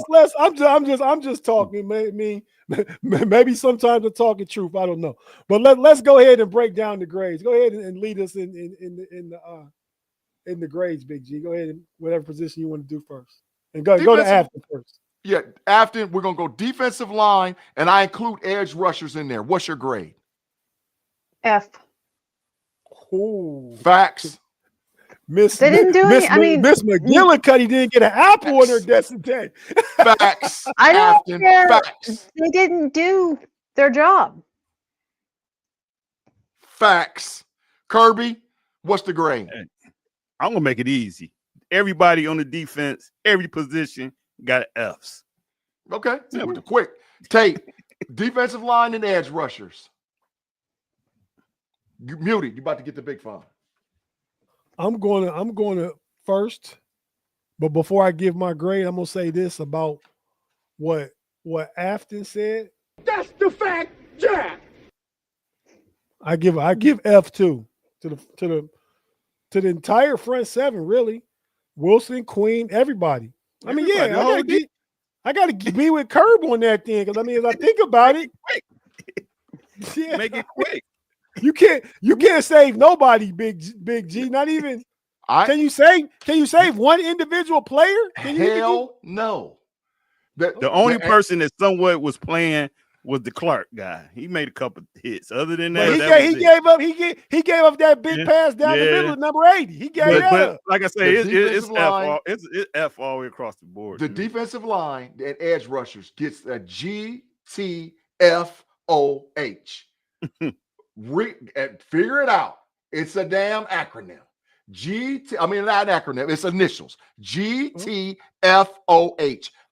I'm just talking. Maybe sometimes they're talking truth. I don't know. But let's go ahead and break down the grades. Go ahead and lead us in the grades, Big G. Go ahead and whatever position you want to do first. And go to Afton first. Yeah, Afton, we're gonna go defensive line, and I include edge rushers in there. What's your grade? F. Ooh. Facts. They didn't do any. I mean, Miss McGillicuddy didn't get an apple on her desk today. Facts. I don't Afton, care. facts. They didn't do their job. Facts. Kirby, what's the grade? I'm gonna make it easy. Everybody on the defense, every position got Fs. Okay, quick. Tate, defensive line and edge rushers. You muted. You about to get the big fun. I'm going to first, but before I give my grade, I'm gonna say this about what Afton said. That's the fact, Jack. I give F2 to the entire front seven, really. Wilson, Queen, everybody. I mean, yeah, I gotta be with Kerb on that thing, because I mean, as I think about it, Yeah. Make it quick. You can't save nobody, Big G. Not even. Can you save one individual player? Hell no. The only person that somewhat was playing was the Clark guy. He made a couple hits. Other than that, he gave up that big pass down the middle of number 80. He gave that up. Like I say, it's F all the way across the board. The defensive line and edge rushers gets a GTFOH. Figure it out. It's a damn acronym. Not acronym. It's initials. GTFOH.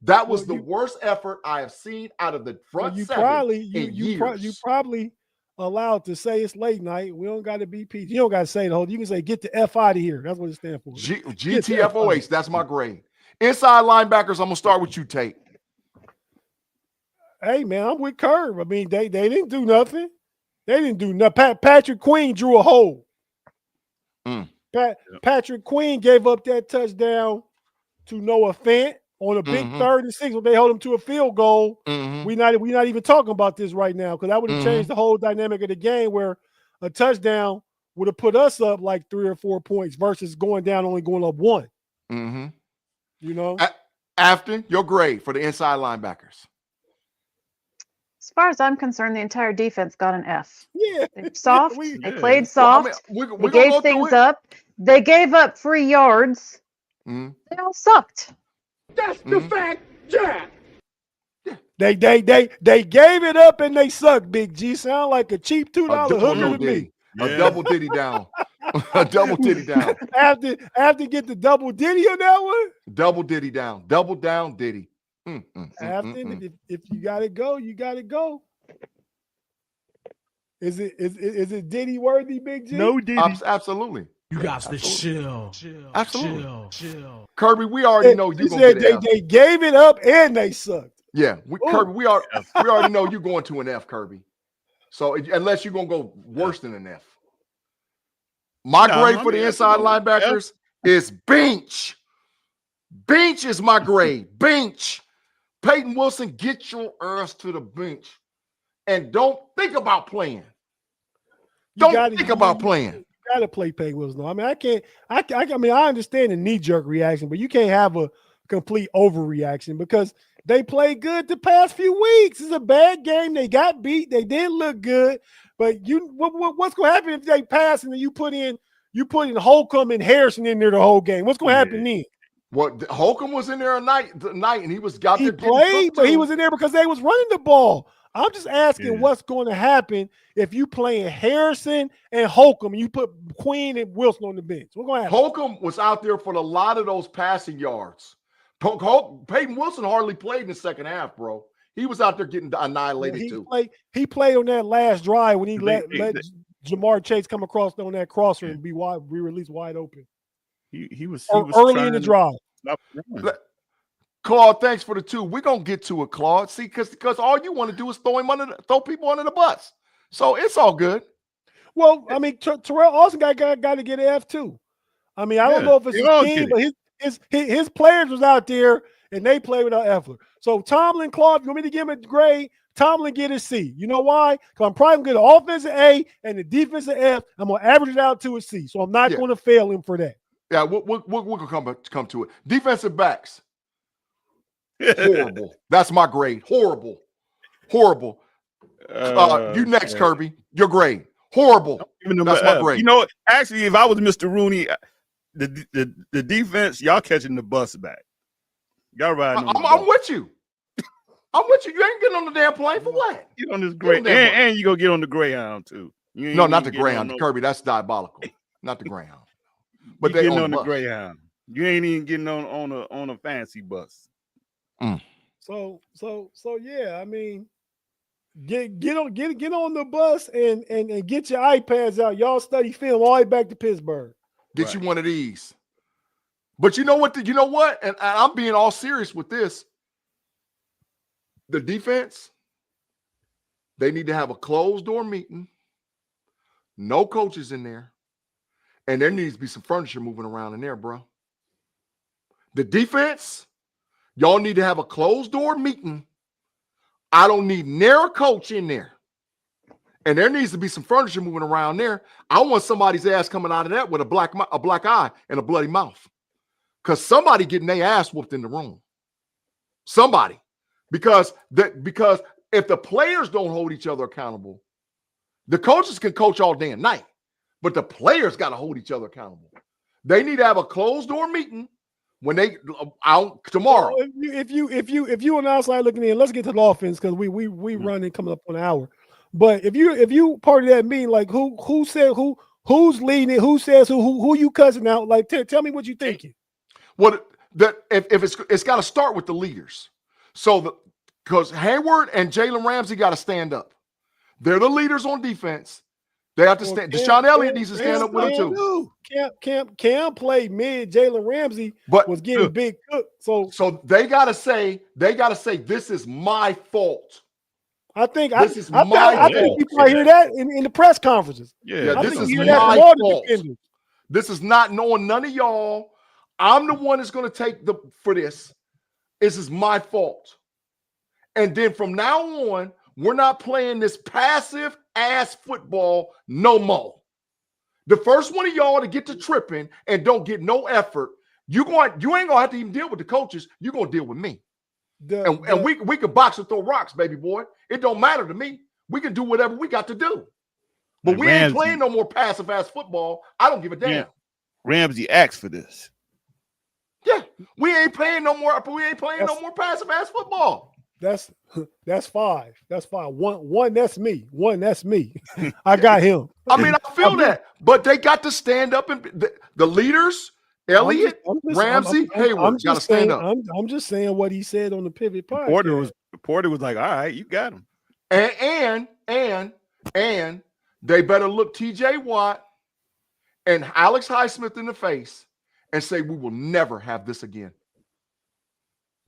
That was the worst effort I have seen out of the front seven in years. You probably allowed to say it's late night. We don't got to be PG. You don't got to say the whole. You can say get the F out of here. That's what it stands for. GTFOH. That's my grade. Inside linebackers. I'm gonna start with you, Tate. Hey man, I'm with Kerb. I mean, they didn't do nothing. They didn't do nothing. Patrick Queen drew a hole. Patrick Queen gave up that touchdown to Noah Fant on a big 3rd and 6 when they held him to a field goal. We're not even talking about this right now, because that would have changed the whole dynamic of the game, where a touchdown would have put us up like 3 or 4 points versus going down only going up 1. You know? Afton, your grade for the inside linebackers. As far as I'm concerned, the entire defense got an F. Yeah. They're soft. They played soft. Well, they gave things up. They gave up 3 yards. They all sucked. That's the fact, Jack. They gave it up and they sucked, Big G. Sound like a cheap $2 hooker to me. A double diddy down. A double diddy down. After get the double diddy on that one? Double diddy down. Double down diddy. If you gotta go, you gotta go. Is it Diddy worthy, Big G? No Diddy. Absolutely. You got to chill. Absolutely. Chill. Kirby, we already know you're said going to they gave it up and they sucked. Yeah, Kirby, we already know you're going to an F, Kirby. So unless you're gonna go worse than an F. My grade for the inside linebackers is bench. Bench is my grade. Bench. Peyton Wilson, get your ass to the bench and don't think about playing. Don't think about playing. You gotta play Peyton Wilson. I mean, I understand the knee-jerk reaction, but you can't have a complete overreaction, because they played good the past few weeks. It's a bad game. They got beat. They didn't look good. But what's gonna happen if they pass and then you put in Holcomb and Harrison in there the whole game? What's gonna happen then? What Holcomb was in there tonight, and he was got He there getting played, cooked but he too. was in there because they was running the ball. I'm just asking Yeah. what's going to happen if you playing Harrison and Holcomb and you put Queen and Wilson on the bench. What's going to happen? Holcomb was out there for a lot of those passing yards. Peyton Wilson hardly played in the second half, bro. He was out there getting annihilated too. He played on that last drive when he let they- Jamar Chase come across on that crosser and be released wide open. He was Early in the drive. Claude, thanks for the 2. We're gonna get to it, Claude. See, because all you want to do is throw people under the bus. So it's all good. Well, I mean, Terrell Austin got to get an F too. I mean, I don't know if it's his team, but his players was out there and they played without effort. So Tomlin, Claude, you want me to give him a grade? Tomlin get a C. You know why? Because I'm probably going to get an offensive A and the defensive F. I'm going to average it out to a C. So I'm not going to fail him for that. Yeah, we're going to come to it. Defensive backs. Horrible. That's my grade. Horrible. You next, Kirby. Your grade. Horrible. That's my grade. You know, actually, if I was Mr. Rooney, the defense, y'all catching the bus back. Y'all riding on the bus. I'm with you. I'm with you. You ain't getting on the damn plane for what? Get on this Greyhound. And you go get on the Greyhound too. No, not the Greyhound. Kirby, that's diabolical. Not the Greyhound. But they getting on the Greyhound. You ain't even getting on a fancy bus. So yeah, I mean, get on the bus and get your iPads out. Y'all study film all the way back to Pittsburgh. Get you one of these. But you know what? And I'm being all serious with this. The defense, they need to have a closed door meeting, no coaches in there, and there needs to be some furniture moving around in there, bro. The defense, y'all need to have a closed door meeting. I don't need near a coach in there. And there needs to be some furniture moving around there. I want somebody's ass coming out of that with a black eye and a bloody mouth. Because somebody getting their ass whooped in the room. Somebody. Because if the players don't hold each other accountable, the coaches can coach all day and night, but the players got to hold each other accountable. They need to have a closed door meeting when they out tomorrow. So if you on the outside looking in, let's get to the offense because we running coming up on an hour. But if you part of that meeting, like who said who's leading it, who says who you cussing out? Like tell me what you thinking. What if it's got to start with the leaders. So because Hayward and Jalen Ramsey got to stand up. They're the leaders on defense. They have to stand. Deshaun Elliott needs to stand up with them too. Cam played mid. Jalen Ramsey was getting big cooked. So they gotta say this is my fault. I think this is my fault. I think you probably hear that in the press conferences. Yeah, this is my fault. This is not knowing none of y'all. I'm the one that's going to take for this. This is my fault. And then from now on, we're not playing this passive ass football no more. The first one of y'all to get to tripping and don't get no effort, you ain't gonna have to even deal with the coaches. You're gonna deal with me. And we can box and throw rocks, baby boy. It don't matter to me. We can do whatever we got to do. But we ain't playing no more passive ass football. I don't give a damn. Yeah. Ramsey asked for this. Yeah, we ain't playing no more. We ain't playing no more passive ass football. That's 5. That's 5. One. That's me. One. That's me. I got him. I mean, I feel that, but they got to stand up and the leaders. Elliott, Ramsey, Hayward got to stand up. I'm just saying what he said on the Pivot podcast. Porter was like, all right, you got him. And they better look TJ Watt and Alex Highsmith in the face and say, we will never have this again.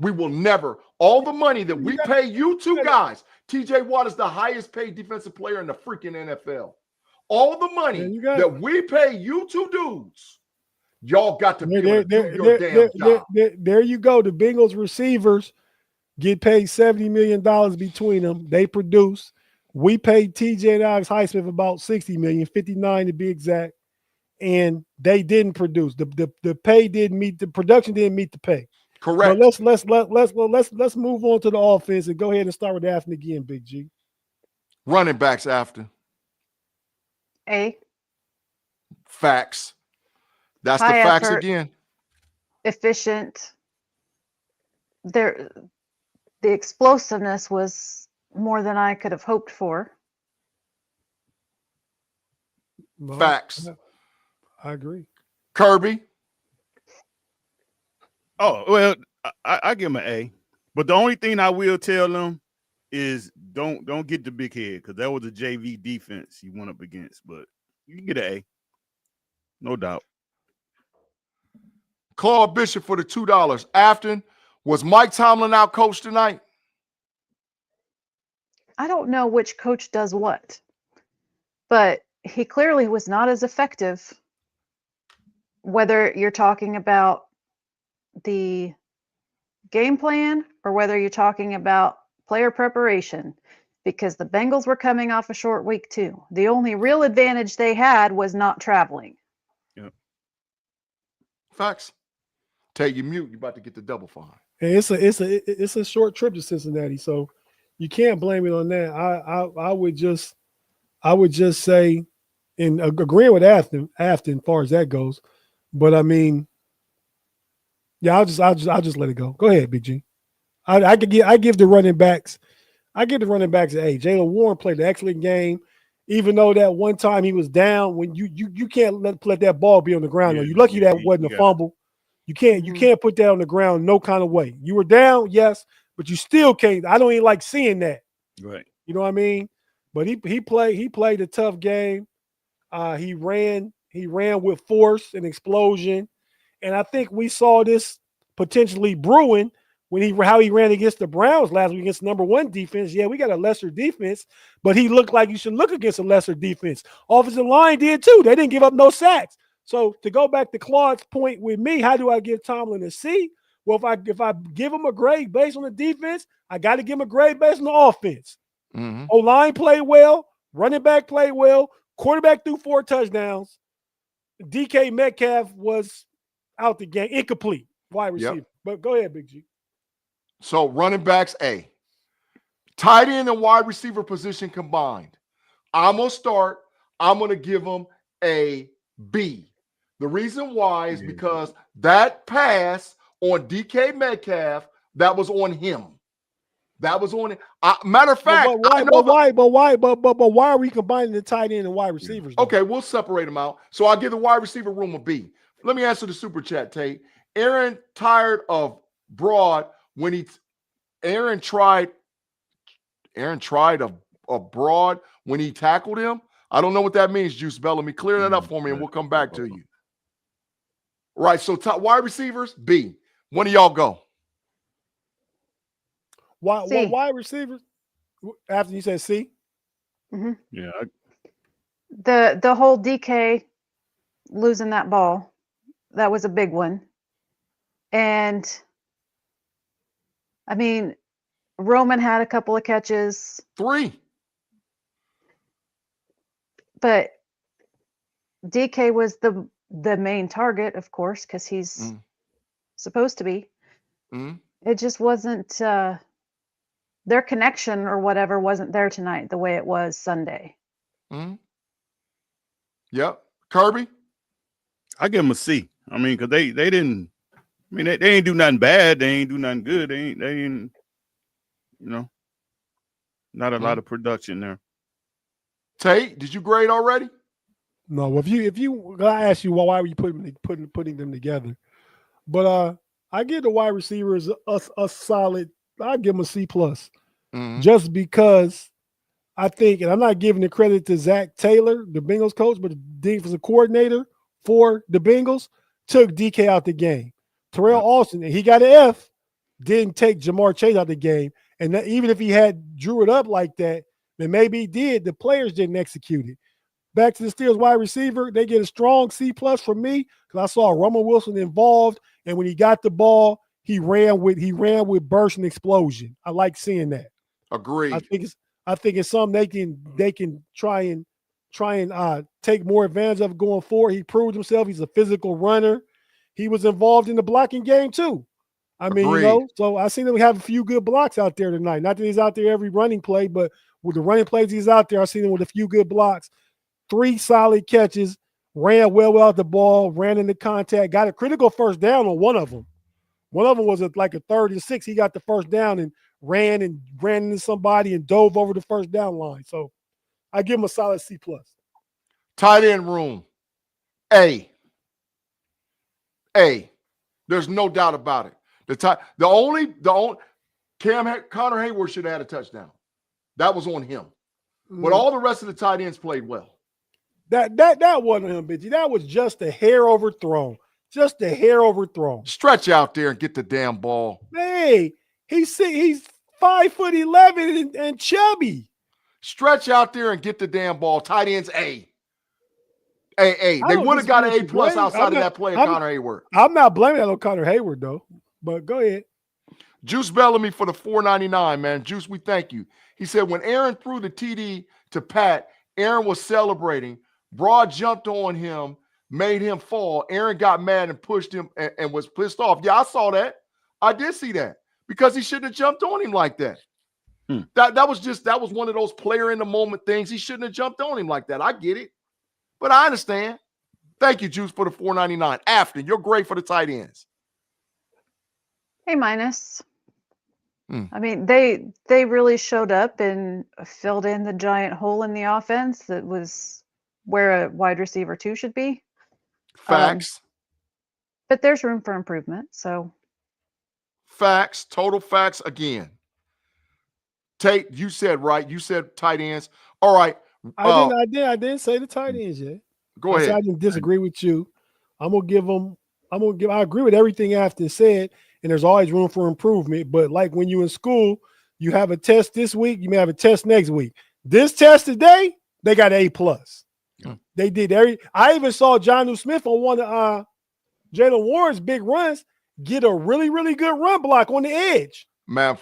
We will never. All the money that we pay you two guys, TJ Watt is the highest paid defensive player in the freaking NFL. All the money that we pay you two dudes, y'all got to be able to do your damn job. There you go. The Bengals receivers get paid $70 million between them. They produce. We paid TJ and Alex Highsmith about $60 million, $59 to be exact, and they didn't produce. The pay didn't meet the production didn't meet the pay. Correct. Let's move on to the offense and go ahead and start with Afton again, Big G. Running backs after. A. Facts. That's High the facts effort. again. efficient. The explosiveness was more than I could have hoped for. No, Facts. I agree. Kirby. Oh, well, I give him an A. But the only thing I will tell them is don't get the big head, because that was a JV defense he went up against. But you can get an A. No doubt. Claude Bishop for the $2. Afton, was Mike Tomlin out coached tonight? I don't know which coach does what, but he clearly was not as effective, whether you're talking about the game plan or whether you're talking about player preparation, because the Bengals were coming off a short week too. The only real advantage they had was not traveling. Yep. Facts. Tate, you mute. You about to get the double fine. And it's a short trip to Cincinnati, so you can't blame it on that. I would just say, and agreeing with Afton as far as that goes, but I mean, yeah, I'll just let it go. Go ahead, Big G. I give the running backs an A. Jaylen Warren played an excellent game, even though that one time he was down. When you can't let that ball be on the ground. Yeah, You're lucky that wasn't a fumble. You can't put that on the ground no kind of way. You were down, yes, but you still can't. I don't even like seeing that. Right. You know what I mean? But he played a tough game. He ran with force and explosion, and I think we saw this potentially brewing when how he ran against the Browns last week against number one defense. Yeah, we got a lesser defense, but he looked like you should look against a lesser defense. Offensive line did too. They didn't give up no sacks. So to go back to Claude's point with me, how do I give Tomlin a C? Well, if I give him a grade based on the defense, I got to give him a grade based on the offense. Mm-hmm. O-line played well, running back played well, quarterback threw 4 touchdowns. DK Metcalf was out the game, incomplete wide receiver. Yep. But go ahead, Big G. So running backs A. Tight end and wide receiver position combined. I'm going to give them a B. The reason why is because that pass on DK Metcalf, that was on him. That was on it. Matter of fact, why are we combining the tight end and wide receivers? Okay, we'll separate them out. So I'll give the wide receiver room a B. Let me answer the super chat, Tate. Aaron tired of Broad when Aaron tried a Broad when he tackled him. I don't know what that means, Juice Bellamy. Clear that up for me and we'll come back to you. Right, so wide receivers, B. When do y'all go? Wide receivers? After you said C? Mm-hmm. Yeah. The whole DK losing that ball, that was a big one. And I mean, Roman had a couple of catches. 3. But DK was the main target, of course, because he's supposed to be. It just wasn't their connection or whatever wasn't there tonight the way it was Sunday. Yep. Kirby? I give them a C. I mean, because they didn't. I mean, they ain't do nothing bad. They ain't do nothing good. They ain't. You know, not a lot of production there. Tate, did you grade already? No. If you, I asked you why were you putting them together, but I give the wide receivers a solid. I give them a C plus, just because I think, and I'm not giving the credit to Zach Taylor, the Bengals coach, but the defensive coordinator for the Bengals took DK out the game. Terrell Austin, and he got an F, didn't take Jamar Chase out the game. And that, even if he had drew it up like that, then maybe he did. The players didn't execute it. Back to the Steelers wide receiver, they get a strong C plus from me because I saw Roman Wilson involved, and when he got the ball, he ran with burst and explosion. I like seeing that. Agreed. I think it's something they can try and take more advantage of going forward. He proved himself. He's a physical runner. He was involved in the blocking game too. I mean, Agreed. so I seen him have a few good blocks out there tonight. Not that he's out there every running play, but with the running plays he's out there, I seen him with a few good blocks. 3 solid catches ran well out the ball, ran into contact, got a critical first down on one of them. One of them was like a 3rd and 6. He got the first down and ran into somebody and dove over the first down line. So I give him a solid C+. Tight end room, A. There's no doubt about it. The only Connor Hayward should have had a touchdown. That was on him. But all the rest of the tight ends played well. That wasn't him, Bitchy. That was just a hair overthrown. Just a hair overthrown. Stretch out there and get the damn ball. Hey, he's 5'11" and chubby. Stretch out there and get the damn ball. Tight ends A. They would have got an A+ outside of that play of Connor Hayward. I'm not blaming that on Connor Hayward, though. But go ahead. Juice Bellamy for the $4.99, man. Juice, we thank you. He said when Aaron threw the TD to Pat, Aaron was celebrating. Broad jumped on him, made him fall. Aaron got mad and pushed him and was pissed off. Yeah, I saw that. I did see that because he shouldn't have jumped on him like that. That was one of those player in the moment things. He shouldn't have jumped on him like that. I get it, but I understand. Thank you, Juice, for the $4.99. Afton, you're great for the tight ends. A-. I mean, they really showed up and filled in the giant hole in the offense that was where a wide receiver 2 should be. Facts. But there's room for improvement. So facts, total facts again. Tate, you said right. You said tight ends. All right. I didn't say the tight ends yet. Go ahead. I didn't disagree with you. I agree with everything Afton said, and there's always room for improvement. But like when you're in school, you have a test this week, you may have a test next week. This test today, they got A+. They did I even saw Jonnu Smith on one of Jalen Warren's big runs get a really, really good run block on the edge. Man,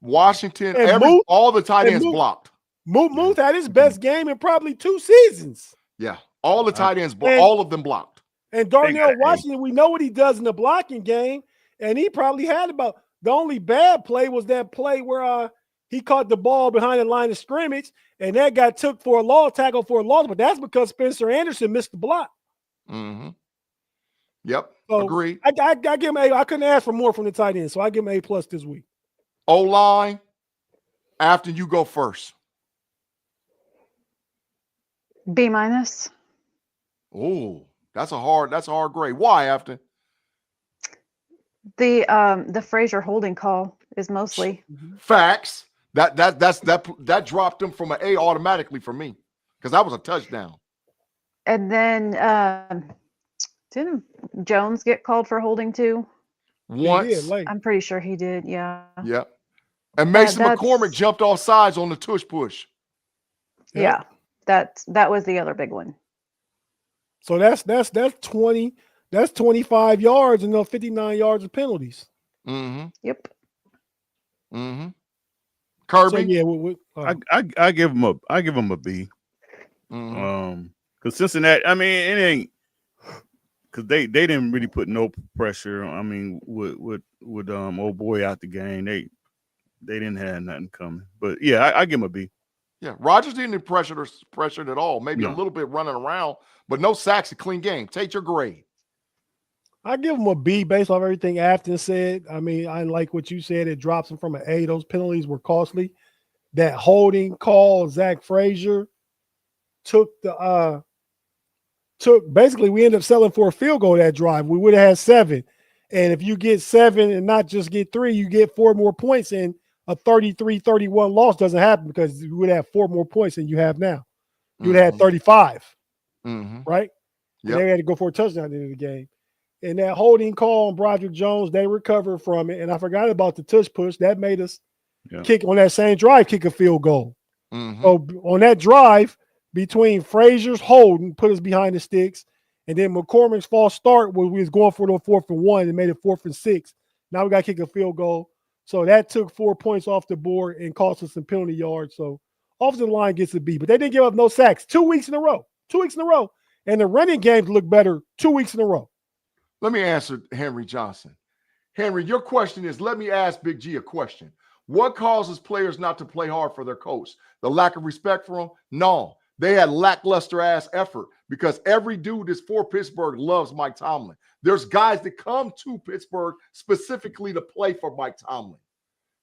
Washington, and all the tight ends blocked. Muth had his best game in probably 2 seasons. Yeah, all the tight ends, all of them blocked. And Darnell Washington, we know what he does in the blocking game, and he probably had about the only bad play was that play where he caught the ball behind the line of scrimmage, and that got took for a loss, tackle for a loss, but that's because Spencer Anderson missed the block. Mm-hmm. Yep, so agreed. I give him A. I couldn't ask for more from the tight end, so I give him A+ this week. O-line, Afton, you go first. B-. Oh, that's a hard grade. Why, Afton? The Frazier holding call is mostly facts. That dropped him from an A automatically for me because that was a touchdown. And then didn't Jones get called for holding too? Once. I'm pretty sure he did. Yeah. Yep. And Mason McCormick jumped off sides on the tush push. Yeah. That was the other big one. So that's 20. That's 25 yards and 59 yards of penalties. Mm-hmm. Yep. Mm-hmm. Kirby. So, yeah, I give him a B. Mm-hmm. Because Cincinnati, I mean, it ain't because they didn't really put no pressure. I mean, with old boy out the game, they didn't have nothing coming. But yeah, I give him a B. Yeah, Rodgers didn't get pressured at all. Maybe a little bit running around, but no sacks. A clean game. Take your grade. I give him a B based off everything Afton said. I mean, I like what you said. It drops him from an A. Those penalties were costly. That holding call, Zach Frazier basically we ended up selling for a field goal that drive. We would have had 7. And if you get 7 and not just get 3, you get 4 more points, and a 33-31 loss doesn't happen because you would have 4 more points than you have now. You would have had 35, right? Yep. They had to go for a touchdown at the end of the game. And that holding call on Broderick Jones, they recovered from it. And I forgot about the tush push. That made us kick on that same drive, kick a field goal. So on that drive, between Frazier's holding, put us behind the sticks, and then McCormick's false start where we was going for the 4th and 1 and made it 4th and 6. Now we got to kick a field goal. So that took 4 points off the board and cost us some penalty yards. So offensive line gets a B, but they didn't give up no sacks 2 weeks in a row. 2 weeks in a row. And the running games look better 2 weeks in a row. Let me answer Henry Johnson. Henry, your question is, let me ask Big G a question. What causes players not to play hard for their coach? The lack of respect for them? No. They had lackluster ass effort because every dude that's for Pittsburgh loves Mike Tomlin. There's guys that come to Pittsburgh specifically to play for Mike Tomlin.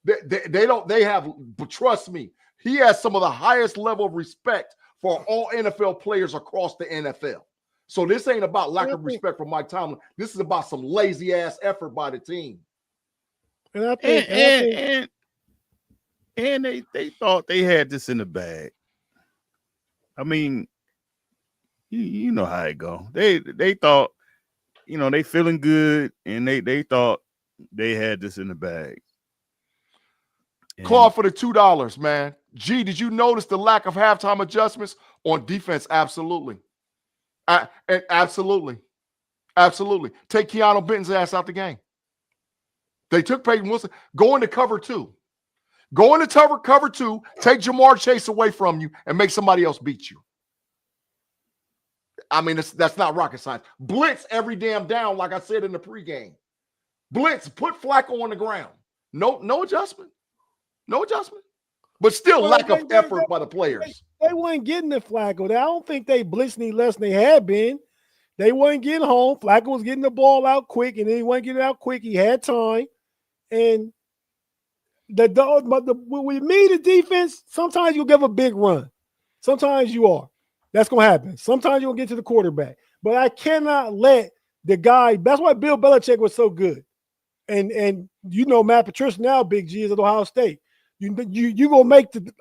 They have, but trust me, he has some of the highest level of respect for all NFL players across the NFL. So this ain't about lack of respect for Mike Tomlin. This is about some lazy ass effort by the team. And I think, and they thought they had this in the bag. I mean, you know how it go. They thought, you know, they feeling good, and they thought they had this in the bag. Claw for the $2, man. G, did you notice the lack of halftime adjustments on defense? Absolutely. Absolutely. Take Keanu Benton's ass out the game. They took Peyton Wilson. Go into cover two. Go into cover two, take Jamar Chase away from you, and make somebody else beat you. I mean, that's not rocket science. Blitz every damn down, like I said in the pregame. Blitz, put Flacco on the ground. No adjustment. No adjustment. But still lack of effort by the players. They weren't getting the Flacco. I don't think they blitzed any less than they had been. They weren't getting home. Flacco was getting the ball out quick, and then he wasn't getting it out quick. He had time. And when you meet the defense, sometimes you'll give a big run. Sometimes you are. That's going to happen. Sometimes you'll get to the quarterback. But I cannot let the guy – that's why Bill Belichick was so good. And you know Matt Patricia now, Big G, is at Ohio State. You gonna make the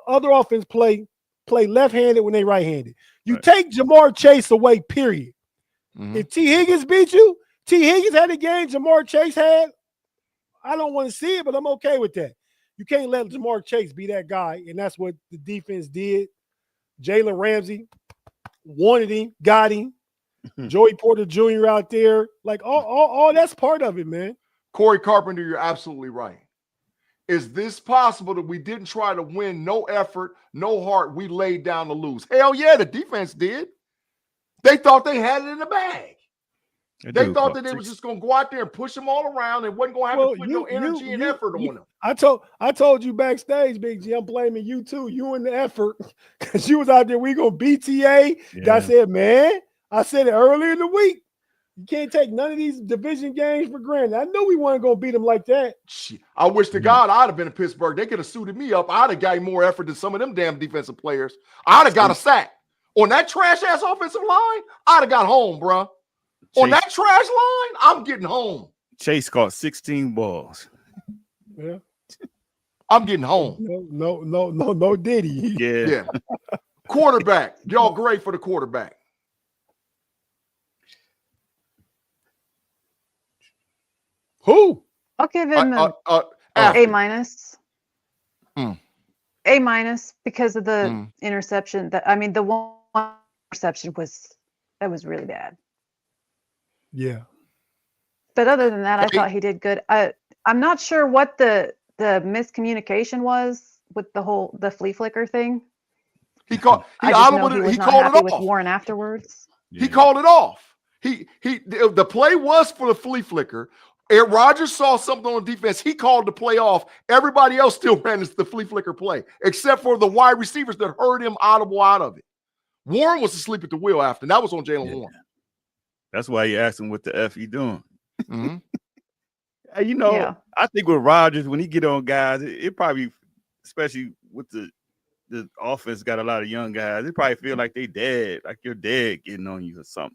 other offense play left-handed when they right-handed. You take Jamar Chase away, period. Mm-hmm. If T. Higgins beat you, T. Higgins had a game Jamar Chase had. I don't want to see it, but I'm okay with that. You can't let Jamar Chase be that guy, and that's what the defense did. Jalen Ramsey wanted him, got him. Joey Porter Jr. out there, like all that's part of it, man. Corey Carpenter, you're absolutely right. Is this possible that we didn't try to win, no effort, no heart, we laid down to lose? Hell yeah, the defense did. They thought they had it in the bag. They thought that they was just going to go out there and push them all around and wasn't going to have to put no energy and effort on them. I told you backstage, Big G, I'm blaming you too. You and the effort, because you was out there, we going to BTA. Yeah. I said, man, I said it earlier in the week. You can't take none of these division games for granted. I knew we weren't going to beat them like that. I wish to God I'd have been in Pittsburgh. They could have suited me up. I'd have got more effort than some of them damn defensive players. I'd have got a sack. On that trash-ass offensive line, I'd have got home, bro. On that trash line, I'm getting home. Chase caught 16 balls. Yeah. I'm getting home. No, did he? Yeah. Quarterback. Y'all great for the quarterback. Who? I'll give him A minus. A minus because of the interception. The one interception was really bad. Yeah. But other than that, I thought he did good. I'm not sure what the miscommunication was with the flea flicker thing. He called it off with Warren afterwards. Yeah. He called it off. The play was for the flea flicker. Aaron Rodgers saw something on defense. He called the play off. Everybody else still ran the flea flicker play, except for the wide receivers that heard him audible out of it. Warren was asleep at the wheel after. That was on Jalen Warren. That's why you asked him what the F he doing. Mm-hmm. I think with Rodgers, when he get on guys, it probably, especially with the offense got a lot of young guys, it probably feel like they dead, like your dad getting on you or something.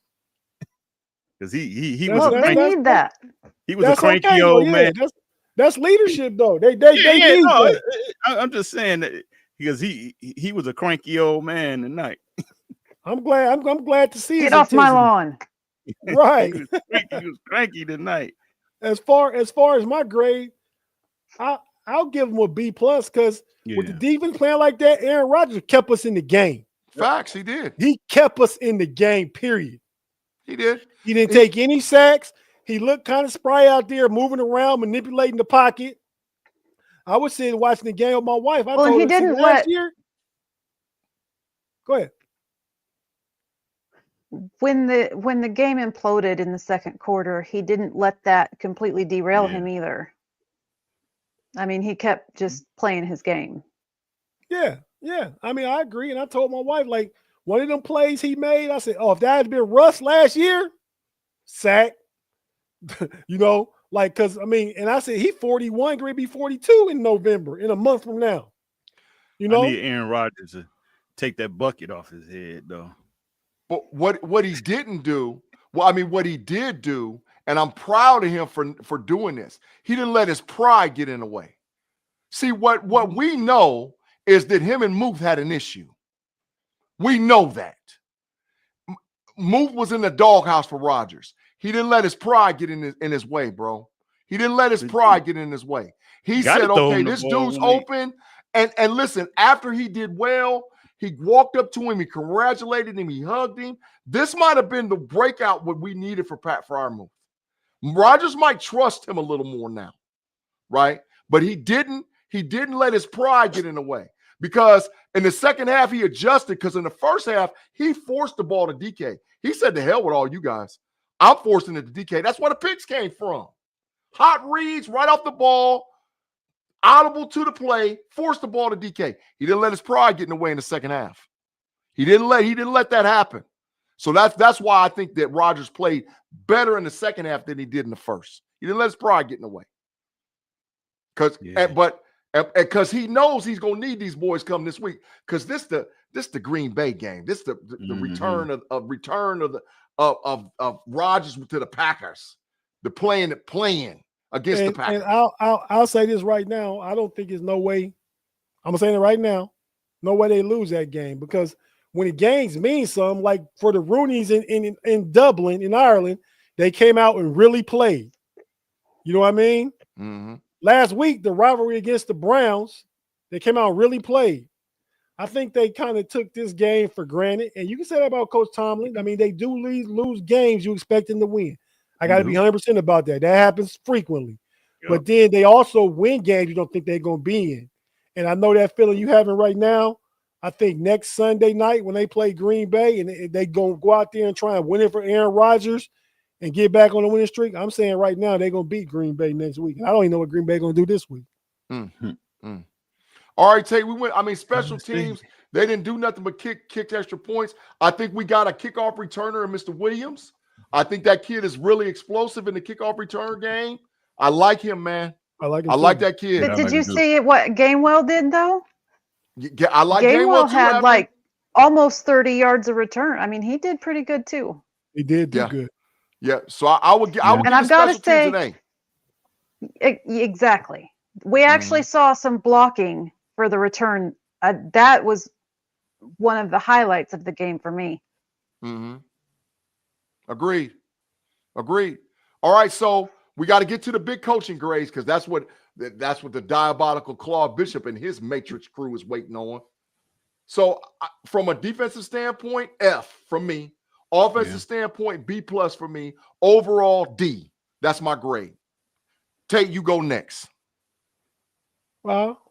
Because he was they need that. He was a cranky old man. That's leadership, though. They need that. I'm just saying that because he was a cranky old man tonight. I'm glad to see. Get off my lawn. Right. he was cranky tonight. As far as my grade, I'll give him a B+ because with the defense playing like that, Aaron Rodgers kept us in the game. Facts, he did. He kept us in the game, period. He did. He didn't take any sacks. He looked kind of spry out there, moving around, manipulating the pocket. I was sitting watching the game with my wife. I told he didn't last year. Go ahead. When the game imploded in the second quarter, he didn't let that completely derail him either. I mean, he kept just playing his game. Yeah. Yeah, I mean, I agree. And I told my wife, like, one of them plays he made, I said, oh, if that had been Russ last year, sack. You know, like, because, I mean, and I said, he 41, going to be 42 in November, in a month from now. You I know? need Aaron Rodgers to take that bucket off his head, though. But what he didn't do, well, I mean, what he did do, and I'm proud of him for doing this. He didn't let his pride get in the way. See, what we know is that him and Muth had an issue. We know that. Muth was in the doghouse for Rodgers. He didn't let his pride get in his way, bro. He didn't let his pride get in his way. He said, okay, this dude's open. And listen, after he did well, he walked up to him, he congratulated him, he hugged him. This might have been the breakout what we needed for Pat Freiermuth. Rodgers might trust him a little more now, right? But he didn't let his pride get in the way, because in the second half he adjusted, because in the first half he forced the ball to DK. He said, to hell with all you guys. I'm forcing it to DK. That's where the picks came from. Hot reads right off the ball, audible to the play, forced the ball to DK. He didn't let his pride get in the way in the second half. He didn't let that happen. So that's why I think that Rodgers played better in the second half than he did in the first. He didn't let his pride get in the way. Because he knows he's gonna need these boys come this week. Because this the Green Bay game. This the return of Rodgers to the Packers. The playing against the Packers. And I'll say this right now. I don't think there's no way. I'm saying it right now. No way they lose that game, because when the games mean something, like for the Roonies in Dublin, in Ireland, they came out and really played. You know what I mean? Mm-hmm. Last week, the rivalry against the Browns, they came out and really played. I think they kind of took this game for granted. And you can say that about Coach Tomlin. I mean, they do lose games you expect them to win. I got to be 100% about that. That happens frequently. Yep. But then they also win games you don't think they're going to be in. And I know that feeling you having right now. I think next Sunday night when they play Green Bay and they go out there and try and win it for Aaron Rodgers and get back on the winning streak, I'm saying right now they're going to beat Green Bay next week. And I don't even know what Green Bay going to do this week. Mm-hmm. All right, Tate, we went. I mean, special teams, they didn't do nothing but kick extra points. I think we got a kickoff returner in Mr. Williams. I think that kid is really explosive in the kickoff return game. I like him, man. I like that kid. But did you see what Gainwell did, though? Yeah, I like Gainwell too. had like almost 30 yards of return. I mean, he did pretty good too. He did do good. Yeah. So I would give I've got to say, exactly. We actually saw some blocking for the return. That was one of the highlights of the game for me. Mm-hmm. Agreed. All right, so we got to get to the big coaching grades, because that's what the diabolical Claude Bishop and his Matrix crew is waiting on. So from a defensive standpoint, F from me. Offensive standpoint, B+ for me. Overall, D. That's my grade. Tate, you go next. Well,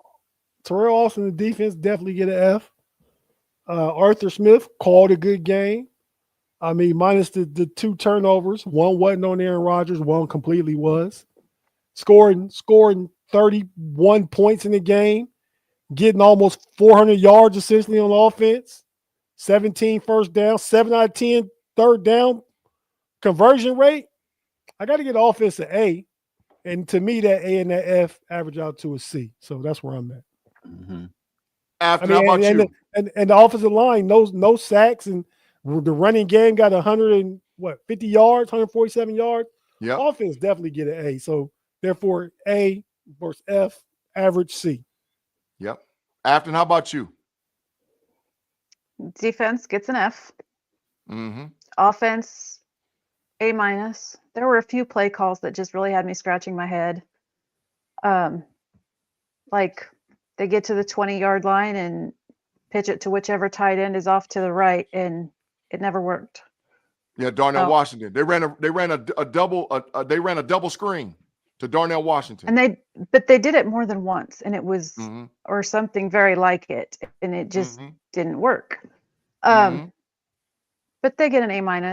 Terrell Austin, the defense, definitely get an F. Arthur Smith called a good game. I mean, minus the 2 turnovers. One wasn't on Aaron Rodgers. One completely was. Scoring 31 points in the game. Getting almost 400 yards essentially on offense. 17 first down. 7 out of 10 third down conversion rate. I got to get offense an A. And to me, that A and that F average out to a C. So that's where I'm at. Mm-hmm. After, how about you? And the offensive line, no sacks, and the running game got 50 yards, 147 yards. Yeah, offense definitely get an A. So therefore, A versus F, average C. Yep. Afton, how about you? Defense gets an F. Mm-hmm. Offense, A-. There were a few play calls that just really had me scratching my head. Like they get to the 20-yard line and pitch it to whichever tight end is off to the right, and it never worked. Yeah, Darnell Washington. They ran a double screen to Darnell Washington. And they did it more than once, and it was or something very like it, and it just didn't work. But they get an A-.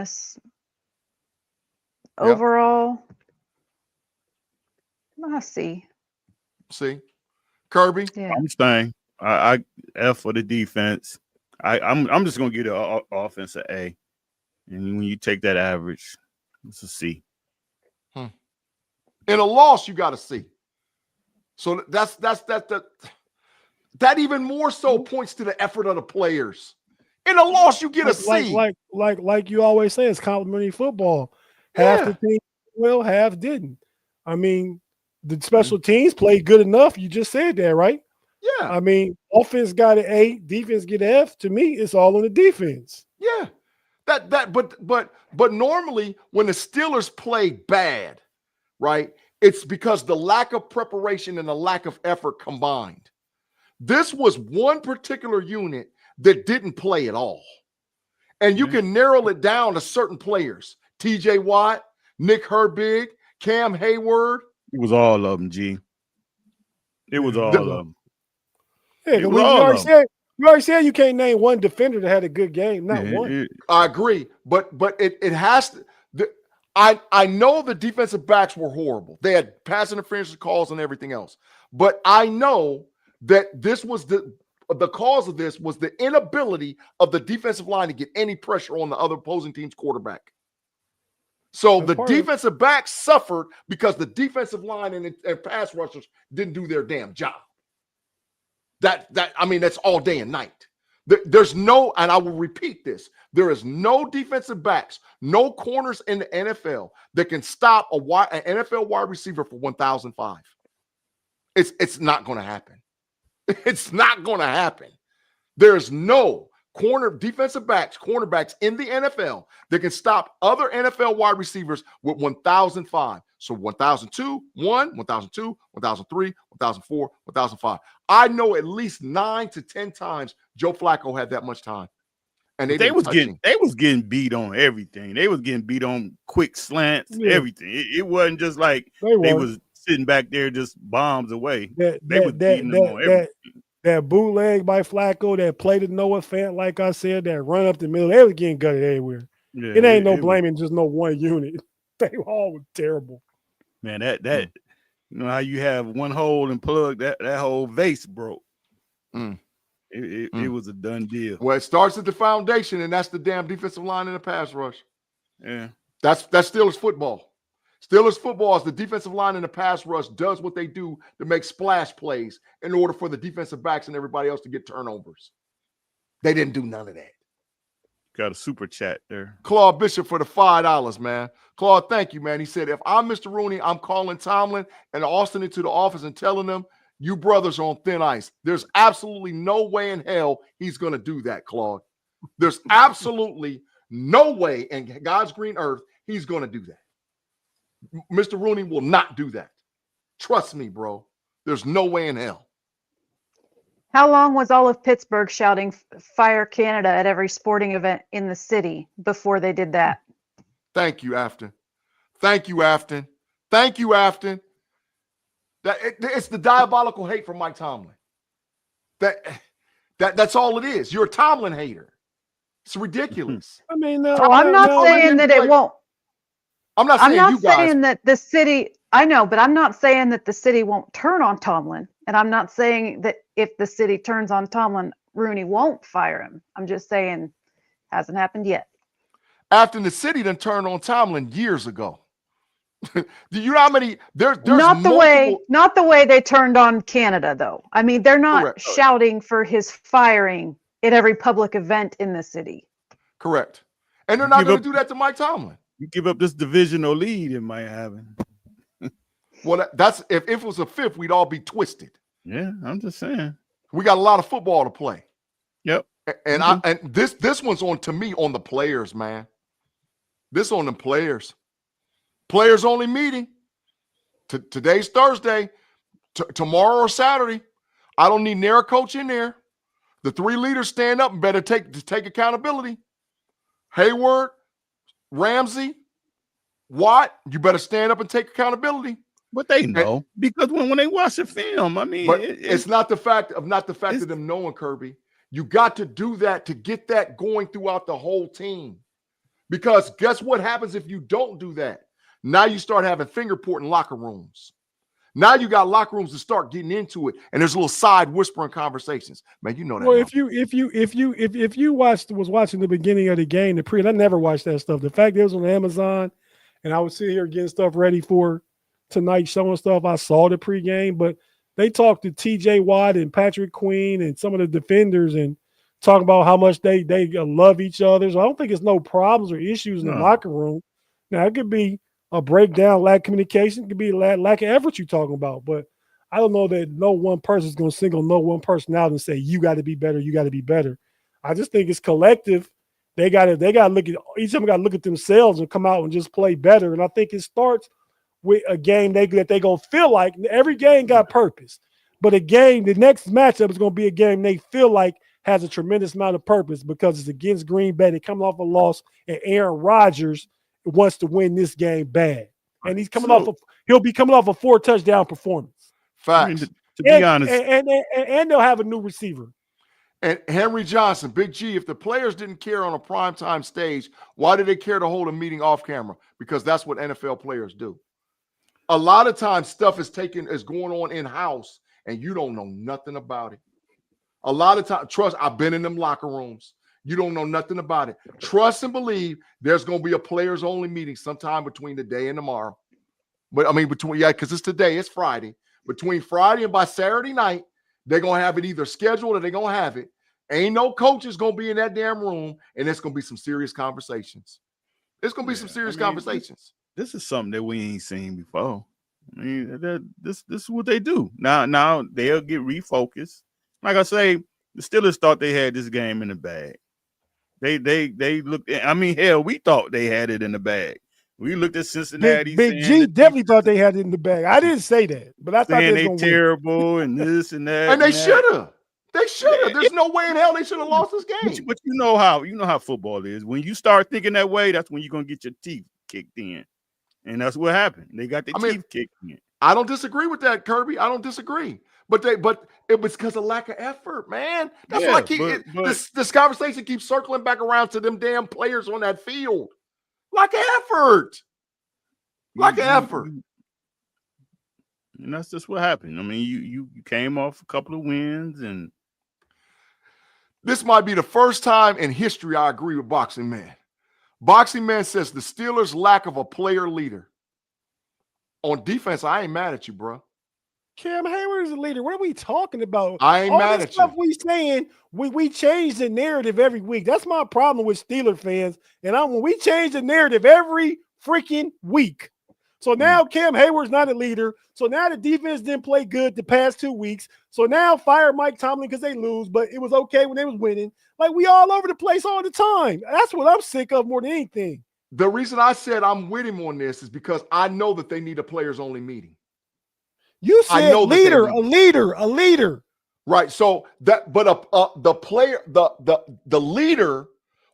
Overall, C. C. Kirby? Yeah. I'm staying. I F for the defense. I'm just gonna give the offense an A, and when you take that average, it's a C. In a loss, you got to see. So that even more so points to the effort of the players. In a loss, you get a C. Like you always say, it's complimentary football. Half the team well, half didn't. I mean, the special teams played good enough. You just said that, right? Yeah. I mean, offense got an A, defense get an F. To me, it's all on the defense. Yeah. But normally when the Steelers play bad, right, it's because the lack of preparation and the lack of effort combined. This was one particular unit that didn't play at all. And you can narrow it down to certain players. TJ Watt, Nick Herbig, Cam Hayward. It was all of them, G. It was all of them. Yeah, you already said you can't name one defender that had a good game. Not one. I agree, but it has to. I know the defensive backs were horrible. They had pass interference calls and everything else. But I know that this was the cause of this was the inability of the defensive line to get any pressure on the other opposing team's quarterback. So the defensive backs suffered because the defensive line and pass rushers didn't do their damn job. That's all day and night. There's no, and I will repeat this, there is no defensive backs, no corners in the NFL that can stop an NFL wide receiver for 1,005. It's not going to happen. It's not going to happen. There's no cornerbacks in the NFL that can stop other NFL wide receivers with 1,005. So 1,002, 1,002, 1,003, 1,004, 1,005. I know at least 9 to 10 times Joe Flacco had that much time. And they was getting beat on everything. They was getting beat on quick slants, everything. It wasn't just like they was sitting back there just bombs away. They was beating them on everything. That bootleg by Flacco, that play to Noah Fant, like I said, that run up the middle, they was getting gutted everywhere. Yeah, it ain't no blaming just no one unit. They all were terrible. Man, that you know how you have one hole and plug that whole vase broke. It was a done deal. Well, it starts at the foundation, and that's the damn defensive line and the pass rush. Yeah, that's Steelers football. Steelers football is the defensive line and the pass rush does what they do to make splash plays in order for the defensive backs and everybody else to get turnovers. They didn't do none of that. Got a super chat there. Claude Bishop for the $5, man. Claude, thank you, man. He said, if I'm Mr. Rooney, I'm calling Tomlin and Austin into the office and telling them, you brothers are on thin ice. There's absolutely no way in hell he's going to do that, Claude. There's absolutely no way in God's green earth he's going to do that. Mr. Rooney will not do that. Trust me, bro. There's no way in hell. How long was all of Pittsburgh shouting "Fire Canada" at every sporting event in the city before they did that? Thank you, Afton. Thank you, Afton. Thank you, Afton. It's the diabolical hate from Mike Tomlin. That's all it is. You're a Tomlin hater. It's ridiculous. I mean, I'm not saying that it won't. I'm not saying that the city. I know, but I'm not saying that the city won't turn on Tomlin, and I'm not saying that if the city turns on Tomlin, Rooney won't fire him. I'm just saying, hasn't happened yet. After the city done turned on Tomlin years ago. Do you know how many? There's not the way they turned on Canada, though. I mean, they're not shouting for his firing at every public event in the city. Correct, and they're not going to do that to Mike Tomlin. You give up this divisional lead it might happen. Well, that's if it was a fifth, we'd all be twisted. Yeah, I'm just saying. We got a lot of football to play. Yep. And this one's on the players, man. This on the players. Players only meeting. Today's Thursday. Tomorrow or Saturday. I don't need near a coach in there. The three leaders stand up and better take accountability. Hayward, Ramsey, Watt, you better stand up and take accountability. But they know because when they watch the film, I mean, it's not the fact of them knowing, Kirby. You got to do that to get that going throughout the whole team. Because guess what happens if you don't do that? Now you start having finger pointing locker rooms. Now you got locker rooms to start getting into it, and there's a little side whispering conversations. Man, you know that. Well, now. if you was watching the beginning of the game, I never watched that stuff. The fact that it was on Amazon, and I would sit here getting stuff ready for tonight, showing stuff. I saw the pregame, but they talked to T.J. Watt and Patrick Queen and some of the defenders and talking about how much they love each other. So I don't think it's no problems or issues in the locker room. Now, it could be a breakdown, lack of communication. It could be lack of effort you're talking about. But I don't know that no one person is going to single no one person out and say, you got to be better, you got to be better. I just think it's collective. They got to look at – each of them got to look at themselves and come out and just play better. And I think it starts with a game that they're going to feel like – every game got purpose. But a game – the next matchup is going to be a game they feel like has a tremendous amount of purpose because it's against Green Bay. They're coming off a loss, and Aaron Rodgers wants to win this game bad. And he's coming he'll be coming off a 4-touchdown performance. Facts. I mean, to be honest. And they'll have a new receiver. And Henry Johnson, Big G, if the players didn't care on a primetime stage, why did they care to hold a meeting off camera? Because that's what NFL players do. A lot of times stuff is going on in-house, and you don't know nothing about it. A lot of times, trust, I've been in them locker rooms. You don't know nothing about it. Trust and believe there's going to be a players-only meeting sometime between today and tomorrow. But, I mean, because it's today, it's Friday. Between Friday and by Saturday night, they're going to have it either scheduled or they're going to have it. Ain't no coaches going to be in that damn room, and it's going to be some serious conversations. It's going to be some serious conversations. This is something that we ain't seen before. I mean, this is what they do. Now they'll get refocused. Like I say, the Steelers thought they had this game in the bag. They looked. I mean, hell, we thought they had it in the bag. We looked at Cincinnati. Big G definitely thought they had it in the bag. I didn't say that, but I thought they terrible and this and that. And they should have. They should have. There's no way in hell they should have lost this game. But you know how football is. When you start thinking that way, that's when you're gonna get your teeth kicked in, and that's what happened. They got their teeth kicked in. I don't disagree with that, Kirby. I don't disagree. But it was because of lack of effort, man. That's why I keep this conversation keeps circling back around to them damn players on that field. Lack of effort. Lack of effort. And that's just what happened. I mean, you came off a couple of wins, and this might be the first time in history I agree with Boxing Man. Boxing Man says the Steelers' lack of a player leader. On defense, I ain't mad at you, bro. Cam Hayward is a leader. What are we talking about? I ain't mad at you. We saying we change the narrative every week. That's my problem with Steeler fans. And when we change the narrative every freaking week. So now Cam Hayward's not a leader. So now the defense didn't play good the past 2 weeks. So now fire Mike Tomlin because they lose, but it was okay when they was winning. Like, we all over the place all the time. That's what I'm sick of more than anything. The reason I said I'm with him on this is because I know that they need a players-only meeting. You said a leader. Right. So that, but the player, the leader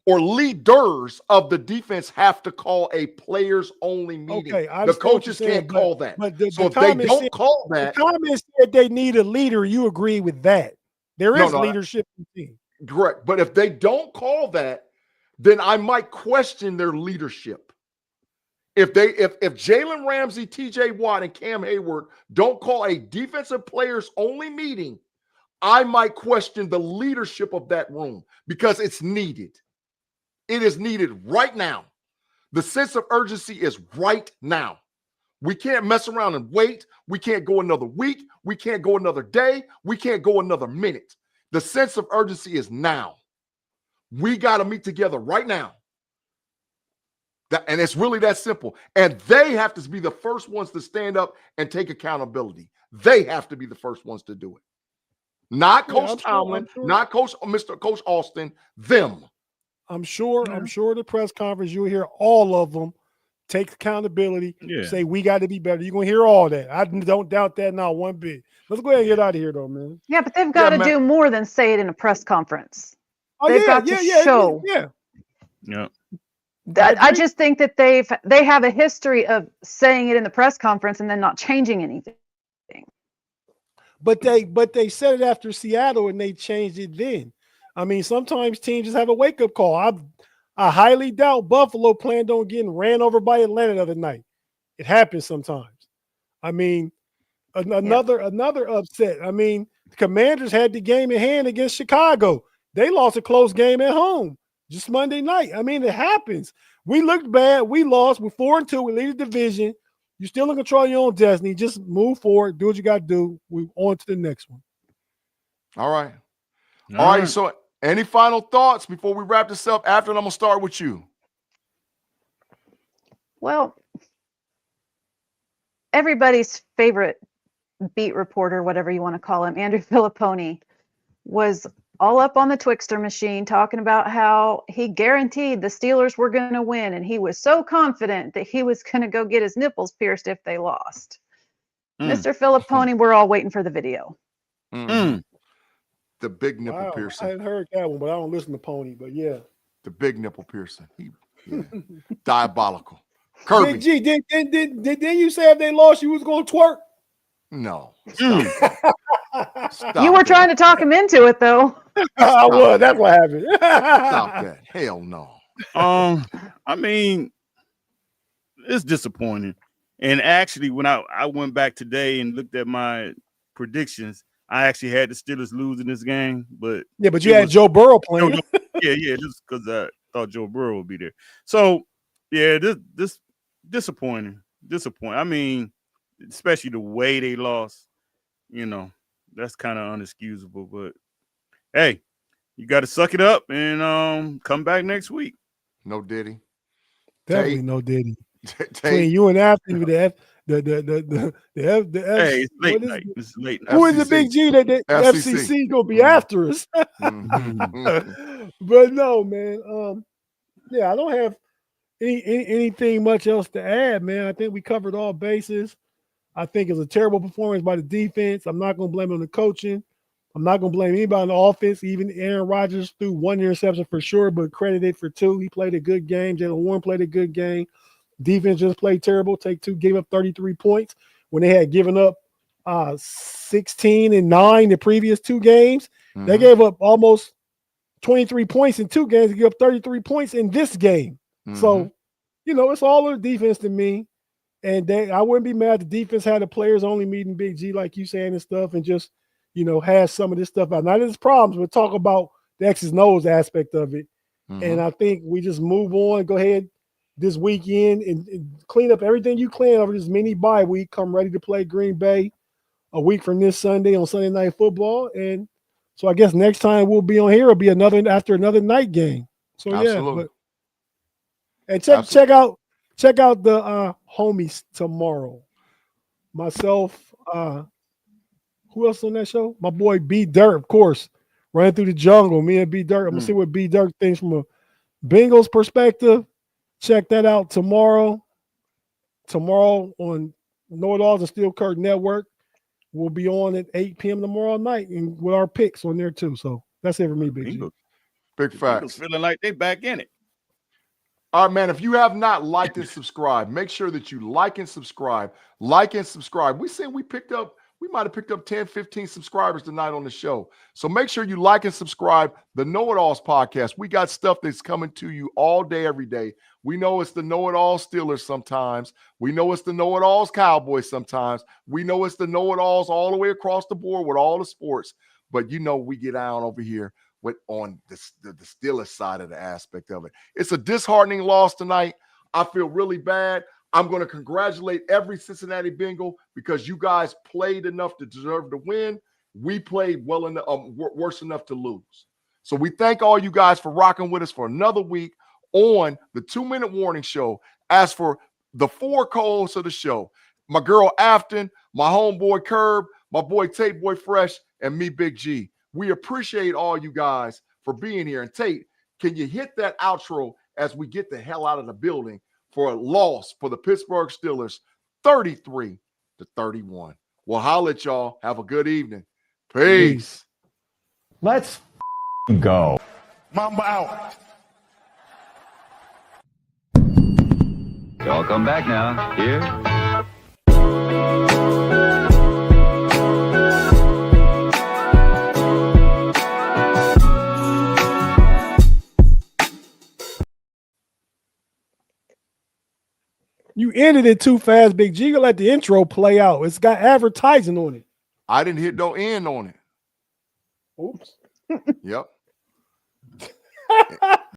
or leaders of the defense have to call a players-only meeting. Okay, the coaches can't call that. But so if they don't call that, the comments said they need a leader. You agree with that? There is leadership in the team. Correct. But if they don't call that, then I might question their leadership. If Jalen Ramsey, TJ Watt, and Cam Hayward don't call a defensive players only meeting, I might question the leadership of that room because it's needed. It is needed right now. The sense of urgency is right now. We can't mess around and wait. We can't go another week. We can't go another day. We can't go another minute. The sense of urgency is now. We got to meet together right now. And it's really that simple. And they have to be the first ones to stand up and take accountability. They have to be the first ones to do it. Not Coach Tomlin, not Coach Austin, them. I'm sure the press conference, you'll hear all of them take accountability, say we got to be better. You're going to hear all that. I don't doubt that not one bit. Let's go ahead and get out of here, though, man. Yeah, but they've got to do more than say it in a press conference. They've got to show. Yeah. I just think that they have a history of saying it in the press conference and then not changing anything. But they said it after Seattle and they changed it then. I mean, sometimes teams just have a wake-up call. I highly doubt Buffalo planned on getting ran over by Atlanta the other night. It happens sometimes. I mean, Another upset. I mean, the Commanders had the game in hand against Chicago. They lost a close game at home just Monday night. I mean, it happens. We looked bad. We lost. We're 4-2. We lead the division. You're still in control of your own destiny. Just move forward. Do what you got to do. We're on to the next one. All right. All right. So any final thoughts before we wrap this up? After, I'm going to start with you. Well, everybody's favorite beat reporter, whatever you want to call him, Andrew Filipponi, was all up on the Twixter machine talking about how he guaranteed the Steelers were going to win, and he was so confident that he was going to go get his nipples pierced if they lost. Mr. Filipponi, we're all waiting for the video. The big nipple Wow, piercing. I hadn't heard that one, but I don't listen to Pony. But yeah, The big nipple piercing. Diabolical. Kirby. Big G, didn't you say if they lost, you was going to twerk? No. Stop You were that. trying to talk him into it, though. I was. That's what happened. Stop that. Hell no. I mean, it's disappointing. And actually, when I went back today and looked at my predictions, I actually had the Steelers losing this game. But Yeah, but you had Joe Burrow playing. yeah, just because I thought Joe Burrow would be there. So, yeah, this disappointing. I mean, especially the way they lost, that's kind of unexcusable. But hey, you got to suck it up and come back next week. No Diddy. Definitely Tate. no Diddy. Tate. Between you and Afton with the Hey, it's late night. It's late night. Who is the Big G that the FCC. FCC gonna be after us? But no, man. Yeah, I don't have anything much else to add, man. I think we covered all bases. I think it's a terrible performance by the defense. I'm not gonna blame it on the coaching. I'm not gonna blame anybody on the offense. Even Aaron Rodgers threw one interception for sure, but credited for two. He played a good game. Jalen Warren played a good game. Defense just played terrible. Take two, gave up 33 points when they had given up 16 and 9 the previous two games. They gave up almost 23 points in two games. They gave up 33 points in this game. So, it's all of the defense to me. And I wouldn't be mad if the defense had the players only meeting Big G, like you saying and stuff, and just, has some of this stuff out. Not his problems, but talk about the X's and O's aspect of it. And I think we just move on, go ahead this weekend and clean up everything you can over this mini bye week. Come ready to play Green Bay a week from this Sunday on Sunday Night Football. And so I guess next time we'll be on here, it'll be after another night game. So Absolutely. And check out the homies tomorrow. Myself, who else on that show? My boy B Dirt, of course, running through the jungle. Me and B Dirt. I'm gonna see what B Dirt thinks from a Bengals perspective. Check that out tomorrow. Tomorrow on Know It Alls and Steel Curtain Network. We'll be on at 8 p.m. tomorrow night and with our picks on there too. So that's it for me, Big G. Big facts. Feeling like they back in it. All right, man. If you have not liked and subscribed, make sure that you like and subscribe. Like and subscribe. We said we might have picked up 10, 15 subscribers tonight on the show. So make sure you like and subscribe the Know It Alls podcast. We got stuff that's coming to you all day, every day. We know it's the Know It All Steelers sometimes. We know it's the Know It Alls Cowboys sometimes. We know it's the Know It Alls all the way across the board with all the sports. But we get down over here on the Steelers side of the aspect of it. It's a disheartening loss tonight. I feel really bad. I'm going to congratulate every Cincinnati Bengal because you guys played enough to deserve to win. We played well enough, worse enough to lose. So we thank all you guys for rocking with us for another week on the 2-Minute Warning Show. As for the 4 co-hosts of the show, my girl Afton, my homeboy Kerb, my boy Tate Boy Fresh, and me, Big G. We appreciate all you guys for being here. And Tate, can you hit that outro as we get the hell out of the building for a loss for the Pittsburgh Steelers, 33-31. Well, holla at y'all. Have a good evening. Peace. Let's go. Mamba out. Y'all come back now. Here. You ended it too fast, Big G. You let the intro play out. It's got advertising on it. I didn't hit no end on it. Oops. Yep.